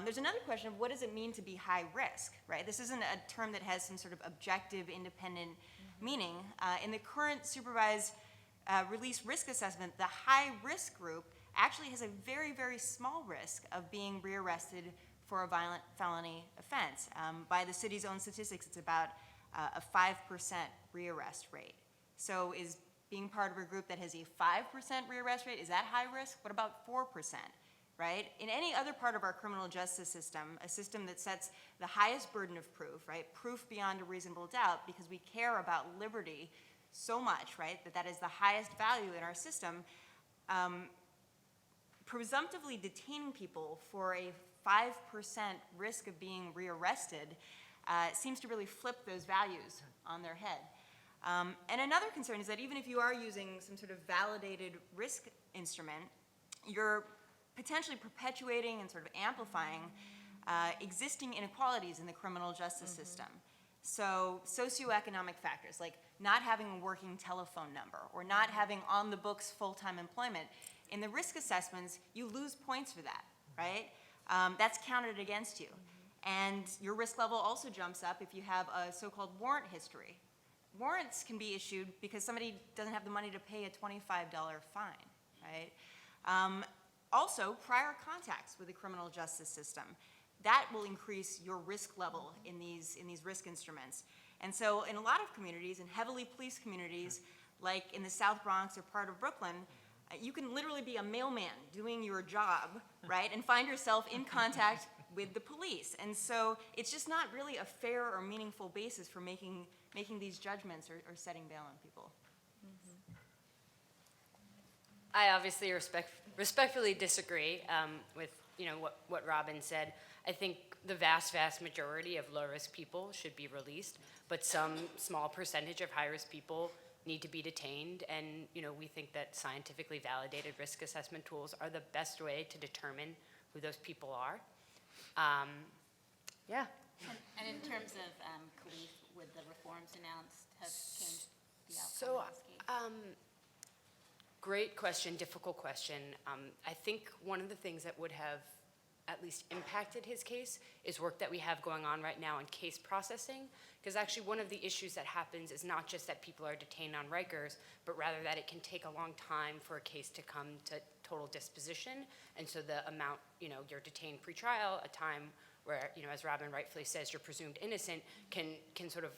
There's another question of what does it mean to be high risk, right? This isn't a term that has some sort of objective, independent meaning. In the current supervised release risk assessment, the high risk group actually has a very, very small risk of being rearrested for a violent felony offense. By the city's own statistics, it's about a 5% rearrest rate. So is being part of a group that has a 5% rearrest rate, is that high risk? What about 4%, right? In any other part of our criminal justice system, a system that sets the highest burden of proof, right? Proof beyond a reasonable doubt, because we care about liberty so much, right? That is the highest value in our system. presumptively detaining people for a 5% risk of being rearrested seems to really flip those values on their head. And another concern is that even if you are using some sort of validated risk instrument, you're potentially perpetuating and sort of amplifying existing inequalities in the criminal justice system. So socioeconomic factors like not having a working telephone number or not having on the books full-time employment, in the risk assessments, you lose points for that, right? That's counted against you. And your risk level also jumps up if you have a so-called warrant history. Warrants can be issued because somebody doesn't have the money to pay a $25 fine, right? Also, prior contacts with the criminal justice system. That will increase your risk level in these risk instruments. And so in a lot of communities, in heavily policed communities, like in the South Bronx or part of Brooklyn, you can literally be a mailman doing your job, right, and find yourself in contact with the police. And so it's just not really a fair or meaningful basis for making these judgments or setting bail on people. I obviously respectfully disagree with what Robin said. I think the vast majority of low-risk people should be released, but some small percentage of high-risk people need to be detained, and we think that scientifically validated risk assessment tools are the best way to determine who those people are. Yeah. And in terms of Khalif, with the reforms announced, have changed the outcome So, of this case? Great question, difficult question. I think one of the things that would have at least impacted his case is work that we have going on right now in case processing, because actually one of the issues that happens is not just that people are detained on Rikers, but rather that it can take a long time for a case to come to total disposition, and so the amount, you're detained pre-trial, a time where, as Robin rightfully says, you're presumed innocent, can sort of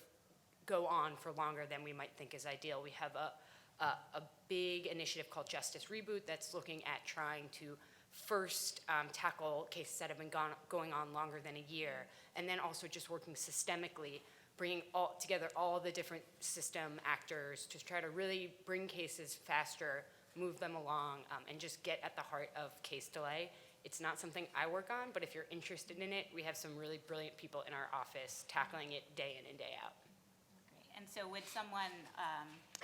go on for longer than we might think is ideal. We have a big initiative called Justice Reboot that's looking at trying to first tackle cases that have been going on longer than a year, and then also just working systemically, bringing together all the different system actors to try to really bring cases faster, move them along, and just get at the heart of case delay. It's not something I work on, but if you're interested in it, we have some really brilliant people in our office tackling it day in and day out. Great. And so would someone,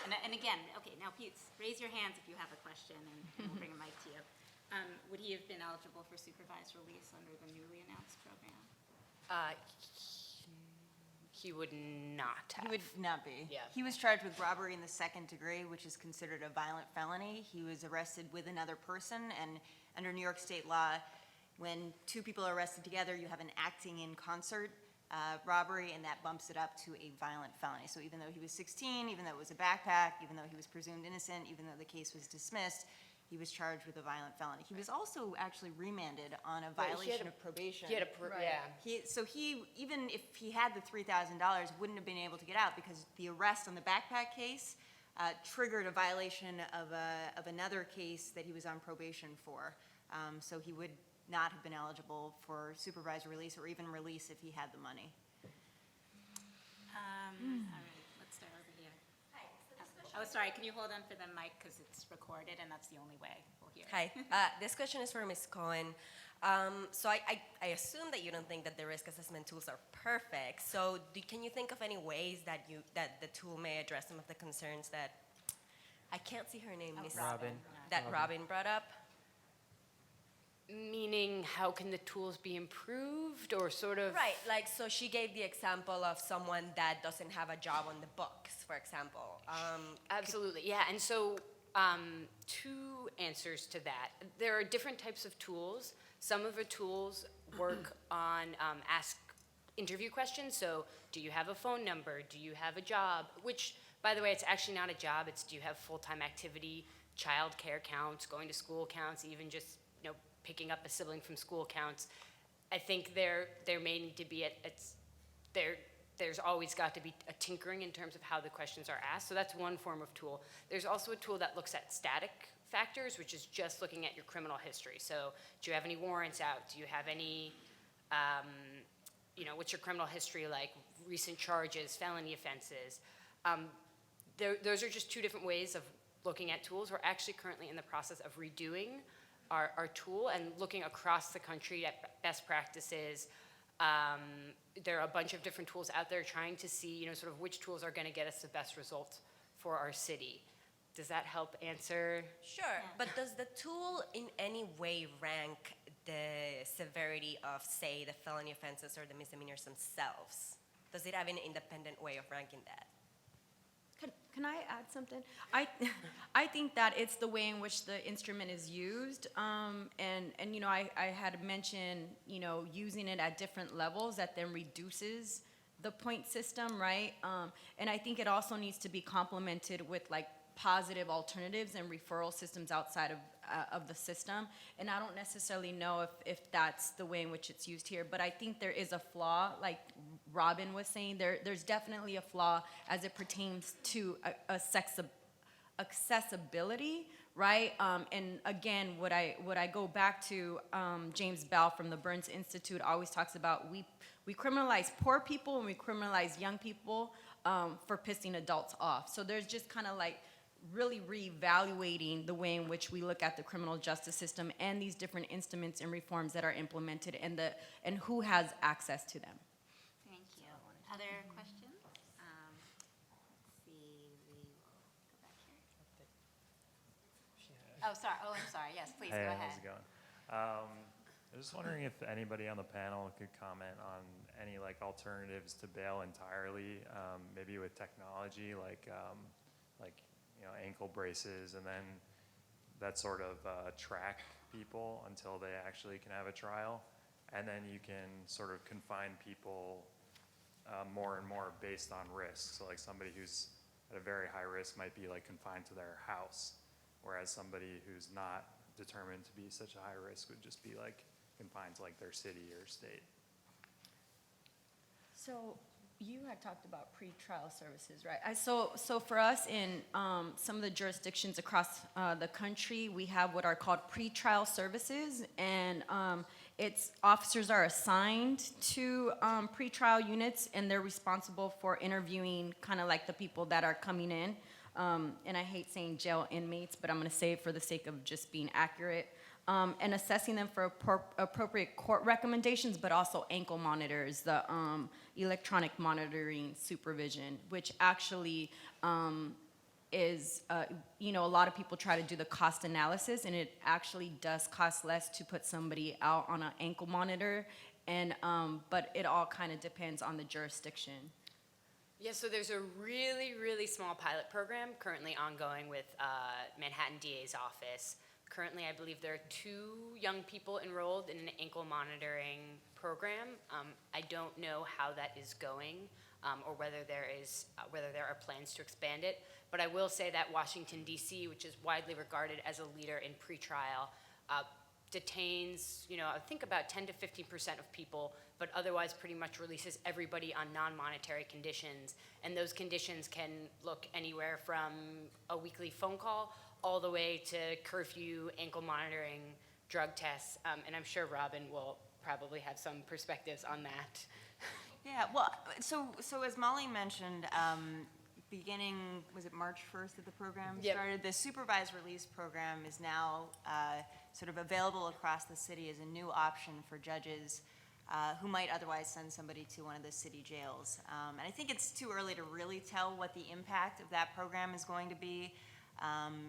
and again, okay, now please raise your hands if you have a question, and we'll bring a mic to you. Would he have been eligible for supervised release under the newly announced program? He would not have. He would not be. Yeah. He was charged with robbery in the second degree, which is considered a violent felony. He was arrested with another person, and under New York state law, when two people are arrested together, you have an acting in concert robbery, and that bumps it up to a violent felony. So even though he was 16, even though it was a backpack, even though he was presumed innocent, even though the case was dismissed, he was charged with a violent felony. He was also actually remanded on a Right, he had violation a- of probation. He had a, yeah. So he, even if he had the $3,000, wouldn't have been able to get out because the arrest on the backpack case triggered a violation of another case that he was on probation for. So he would not have been eligible for supervised release or even release if he had the money. All right, let's start over here. Oh, sorry, can you hold on for the mic because it's recorded and that's the only way we'll hear. Hi, this question is for Ms. Cohen. So I assume that you don't think that the risk assessment tools are perfect. So can you think of any ways that the tool may address some of the concerns that, I can't see her name, Miss Robin. That Robin brought up? Meaning, how can the tools be improved, or sort of? Right, like, so she gave the example of someone that doesn't have a job on the books, for example. Absolutely, yeah. And so, two answers to that. There are different types of tools. Some of the tools work on ask interview questions. So, do you have a phone number? Do you have a job? Which, by the way, it's actually not a job. It's do you have full-time activity? Child care counts, going to school counts, even just picking up a sibling from school counts. I think there may need to be there's always got to be a tinkering in terms of how the questions are asked. So that's one form of tool. There's also a tool that looks at static factors, which is just looking at your criminal history. So do you have any warrants out? Do you have any, what's your criminal history like? Recent charges, felony offenses. Those are just two different ways of looking at tools. We're actually currently in the process of redoing our tool and looking across the country at best practices. There are a bunch of different tools out there trying to see, you know, sort of which tools are going to get us the best results for our city. Does that help answer? Sure, but does the tool in any way rank the severity of, say, the felony offenses or the misdemeanors themselves? Does it have an independent way of ranking that? Can I add something? I think that it's the way in which the instrument is used, and you know, I had mentioned, you know, using it at different levels that then reduces the point system, right? And I think it also needs to be complemented with like positive alternatives and referral systems outside of the system. And I don't necessarily know if that's the way in which it's used here, but I think there is a flaw, like Robin was saying, there's definitely a flaw as it pertains to accessibility, right? And again, what I go back to, James Bell from the Burns Institute always talks about we criminalize poor people and we criminalize young people for pissing adults off. So there's just kind of like really reevaluating the way in which we look at the criminal justice system and these different instruments and reforms that are implemented and who has access to them. Thank you. Other questions? Let's see, we will go back here. Oh, sorry, I'm sorry, yes, please, go Hey, ahead. how's it going? I was just wondering if anybody on the panel could comment on any like alternatives to bail entirely, maybe with technology like you know, ankle braces, and then that sort of track people until they actually can have a trial, and then you can sort of confine people more and more based on risk. So like somebody who's at a very high risk might be like confined to their house, whereas somebody who's not determined to be such a high risk would just be like confined to like their city or state. So you had talked about pretrial services, right? So for us in some of the jurisdictions across the country, we have what are called pretrial services, and it's officers are assigned to pretrial units, and they're responsible for interviewing kind of like the people that are coming in. And I hate saying jail inmates, but I'm going to say it for the sake of just being accurate. And assessing them for appropriate court recommendations, but also ankle monitors, the electronic monitoring supervision, which actually is, you know, a lot of people try to do the cost analysis, and it actually does cost less to put somebody out on an ankle monitor, and but it all kind of depends on the jurisdiction. Yeah, so there's a really, really small pilot program currently ongoing with Manhattan DA's office. Currently, I believe there are 2 young people enrolled in an ankle monitoring program. I don't know how that is going, or whether there are plans to expand it. But I will say that Washington, D.C., which is widely regarded as a leader in pretrial, detains, you know, I think about 10 to 15% of people, but otherwise pretty much releases everybody on non-monetary conditions. And those conditions can look anywhere from a weekly phone call all the way to curfew, ankle monitoring, drug tests, and I'm sure Robin will probably have some perspectives on that. Yeah, well, so as Molly mentioned, beginning, was it March 1st that the program Yep. started? The supervised release program is now sort of available across the city as a new option for judges who might otherwise send somebody to one of the city jails. And I think it's too early to really tell what the impact of that program is going to be.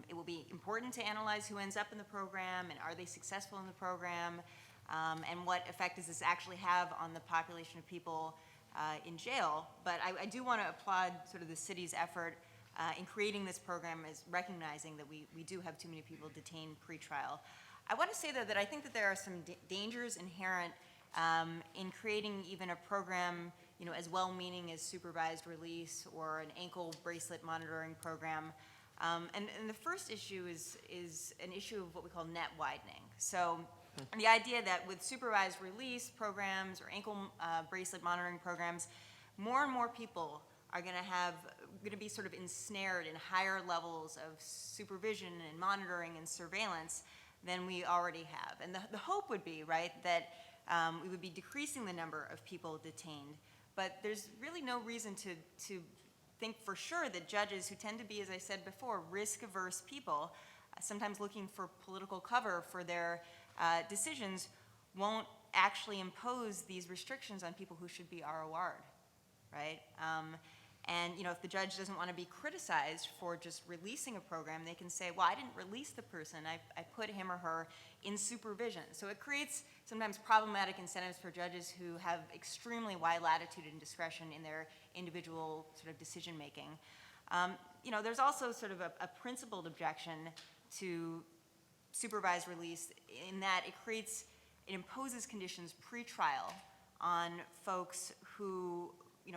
It will be important to analyze who ends up in the program and are they successful in the program, and what effect does this actually have on the population of people in jail. But I do want to applaud sort of the city's effort in creating this program, as recognizing that we do have too many people detained pretrial. I want to say, though, that I think that there are some dangers inherent in creating even a program, you know, as well-meaning as supervised release or an ankle bracelet monitoring program. And the first issue is an issue of what we call net widening. So the idea that with supervised release programs or ankle bracelet monitoring programs, more and more people are going to be sort of ensnared in higher levels of supervision and monitoring and surveillance than we already have. And the hope would be, right, that we would be decreasing the number of people detained. But there's really no reason to think for sure that judges, who tend to be, as I said before, risk-averse people, sometimes looking for political cover for their decisions, won't actually impose these restrictions on people who should be ROR'd, right? And if the judge doesn't want to be criticized for just releasing a program, they can say, well, I didn't release the person, I put him or her in supervision. So it creates sometimes problematic incentives for judges who have extremely wide latitude and discretion in their individual sort of decision-making. There's also sort of a principled objection to supervised release in that it imposes conditions pre-trial on folks who,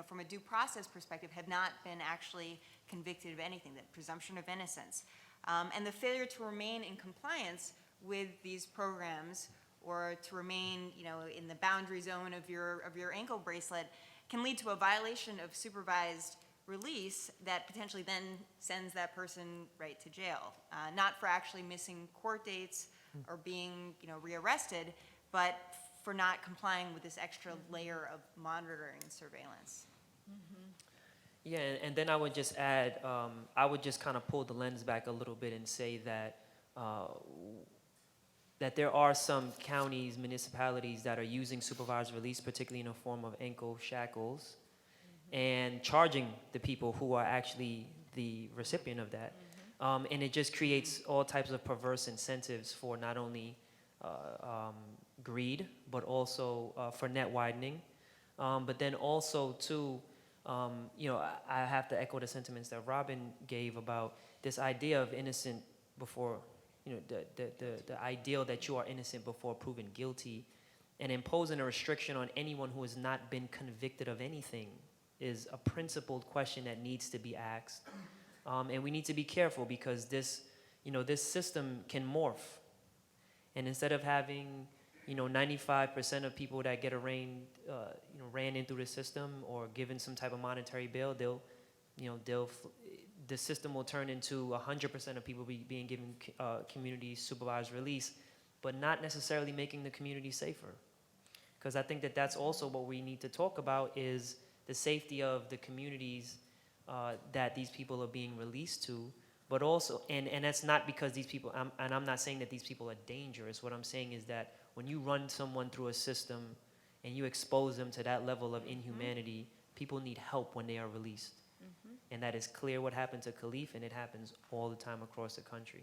from a due process perspective, have not been actually convicted of anything, that presumption of innocence. And the failure to remain in compliance with these programs or to remain, in the boundary zone of your ankle bracelet can lead to a violation of supervised release that potentially then sends that person right to jail. Not for actually missing court dates or being, rearrested, but for not complying with this extra layer of monitoring and surveillance. Yeah, and then I would just add, I would just kind of pull the lens back a little bit and say that that there are some counties, municipalities that are using supervised release, particularly in the form of ankle shackles, and charging the people who are actually the recipient of that. And it just creates all types of perverse incentives for not only greed, but also for net widening. But then also, too, I have to echo the sentiments that Robin gave about this idea of innocent before, the ideal that you are innocent before proven guilty, and imposing a restriction on anyone who has not been convicted of anything is a principled question that needs to be asked. And we need to be careful because this system can morph. And instead of having 95% of people that get arraigned, ran in through the system or given some type of monetary bail, the system will turn into 100% of people being given community supervised release, but not necessarily making the community safer. Because I think that that's also what we need to talk about is the safety of the communities that these people are being released to, but also, and that's not because these people, and I'm not saying that these people are dangerous. What I'm saying is that when you run someone through a system and you expose them to that level of inhumanity, people need help when they are released. And that is clear what happened to Khalif, and it happens all the time across the country.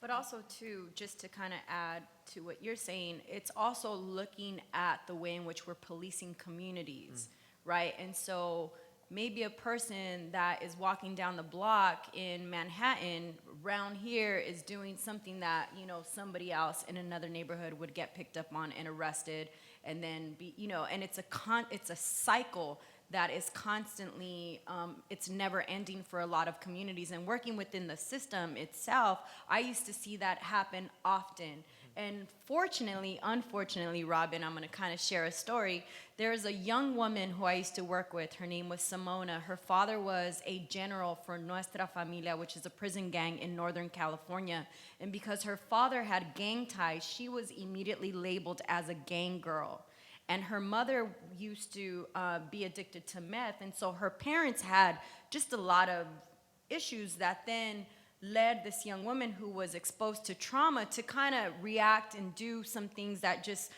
But also, too, just to kind of add to what you're saying, it's also looking at the way in which we're policing communities, right? And so maybe a person that is walking down the block in Manhattan around here is doing something that, somebody else in another neighborhood would get picked up on and arrested and then be, and it's a cycle that is constantly, it's never ending for a lot of communities. And working within the system itself, I used to see that happen often. And unfortunately, Robin, I'm gonna kind of share a story. There's a young woman who I used to work with. Her name was Simona. Her father was a general for Nuestra Familia, which is a prison gang in Northern California. And because her father had gang ties, she was immediately labeled as a gang girl. And her mother used to be addicted to meth, and so her parents had just a lot of issues that then led this young woman who was exposed to trauma to kind of react and do some things that just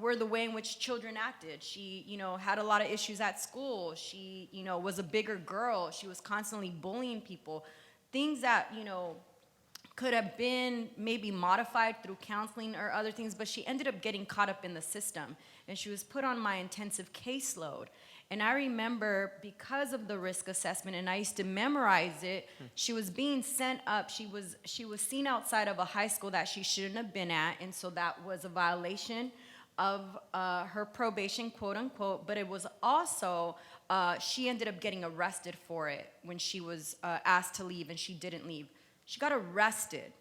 were the way in which children acted. She, had a lot of issues at school. She, was a bigger girl. She was constantly bullying people. Things that, could have been maybe modified through counseling or other things, but she ended up getting caught up in the system. And she was put on my intensive caseload. And I remember because of the risk assessment, and I used to memorize it, she was being sent up. She was seen outside of a high school that she shouldn't have been at, and so that was a violation of her probation, quote unquote, but it was also, she ended up getting arrested for it when she was asked to leave, and she didn't leave. She got arrested,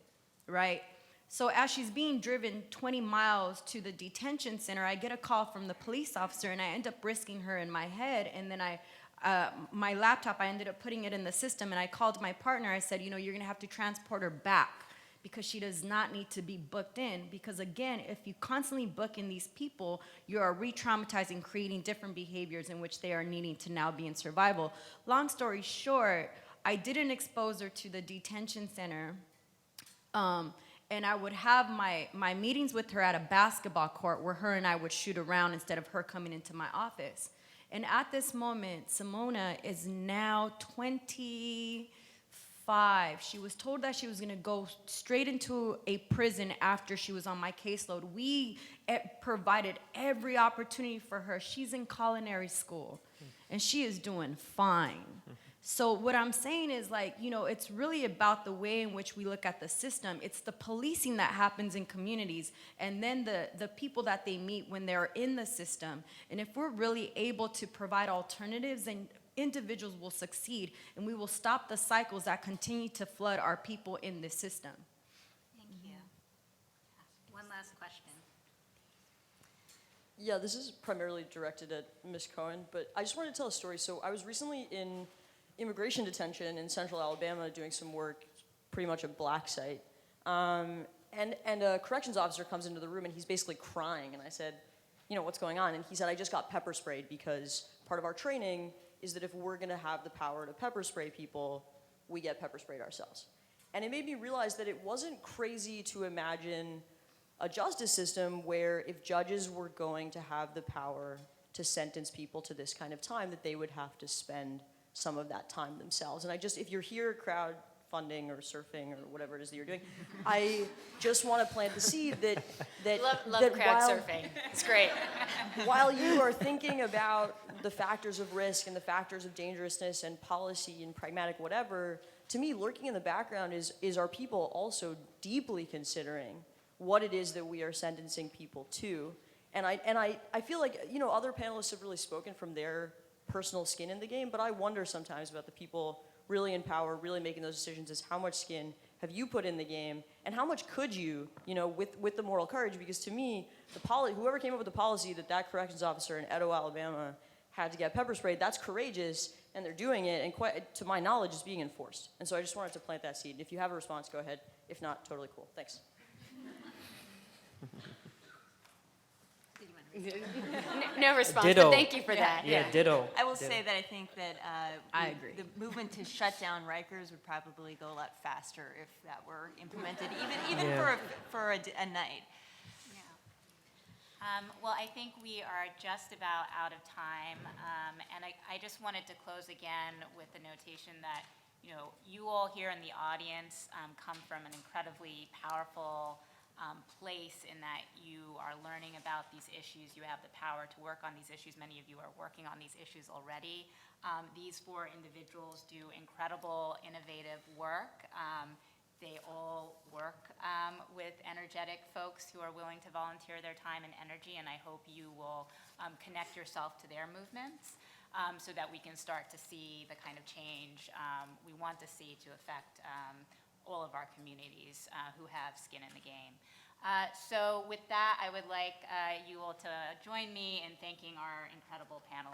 right? So as she's being driven 20 miles to the detention center, I get a call from the police officer, and I end up risking her in my head. And then my laptop, I ended up putting it in the system, and I called my partner. I said, you're going to have to transport her back because she does not need to be booked in. Because again, if you constantly book in these people, you are re-traumatizing, creating different behaviors in which they are needing to now be in survival. Long story short, I didn't expose her to the detention center And I would have my meetings with her at a basketball court where her and I would shoot around instead of her coming into my office. And at this moment, Simona is now 25. She was told that she was going to go straight into a prison after she was on my caseload. We provided every opportunity for her. She's in culinary school, and she is doing fine. So what I'm saying is, like, you know, it's really about the way in which we look at the system. It's the policing that happens in communities, and then the people that they meet when they're in the system. And if we're really able to provide alternatives, then individuals will succeed, and we will stop the cycles that continue to flood our people in this system. Thank you. One last question. Yeah, this is primarily directed at Ms. Cohen, but I just wanted to tell a story. So I was recently in immigration detention in central Alabama doing some work, pretty much a black site. And a corrections officer comes into the room and he's basically crying. And I said, you know, what's going on? And he said, I just got pepper sprayed because part of our training is that if we're gonna have the power to pepper spray people, we get pepper sprayed ourselves. And it made me realize that it wasn't crazy to imagine a justice system where if judges were going to have the power to sentence people to this kind of time, that they would have to spend some of that time themselves. And I just, if you're here crowdfunding or surfing or whatever it is that you're doing, I just want to plant the seed that Love that crowd while, surfing. It's great. while you are thinking about the factors of risk and the factors of dangerousness and policy and pragmatic whatever, to me, lurking in the background is our people also deeply considering what it is that we are sentencing people to. And I feel like, you know, other panelists have really spoken from their personal skin in the game, but I wonder sometimes about the people really in power, really making those decisions, is how much skin have you put in the game, and how much could you, you know, with the moral courage? Because to me, whoever came up with the policy that corrections officer in Edo, Alabama, had to get pepper sprayed, that's courageous, and they're doing it, and quite, to my knowledge, it's being enforced. And so I just wanted to plant that seed. If you have a response, go ahead. If not, totally cool. Thanks. No response, Ditto. but thank you for that. Yeah, ditto. I will Ditto. say that I think that I agree. the movement to shut down Rikers would probably go a lot faster if that were implemented, even Yeah. for a night. Well, I think we are just about out of time, and I just wanted to close again with the notation that, you know, you all here in the audience come from an incredibly powerful place in that you are learning about these issues. You have the power to work on these issues. Many of you are working on these issues already. These four individuals do incredible, innovative work. They all work with energetic folks who are willing to volunteer their time and energy, and I hope you will connect yourself to their movements so that we can start to see the kind of change we want to see to affect all of our communities who have skin in the game. So with that, I would like you all to join me in thanking our incredible panelists.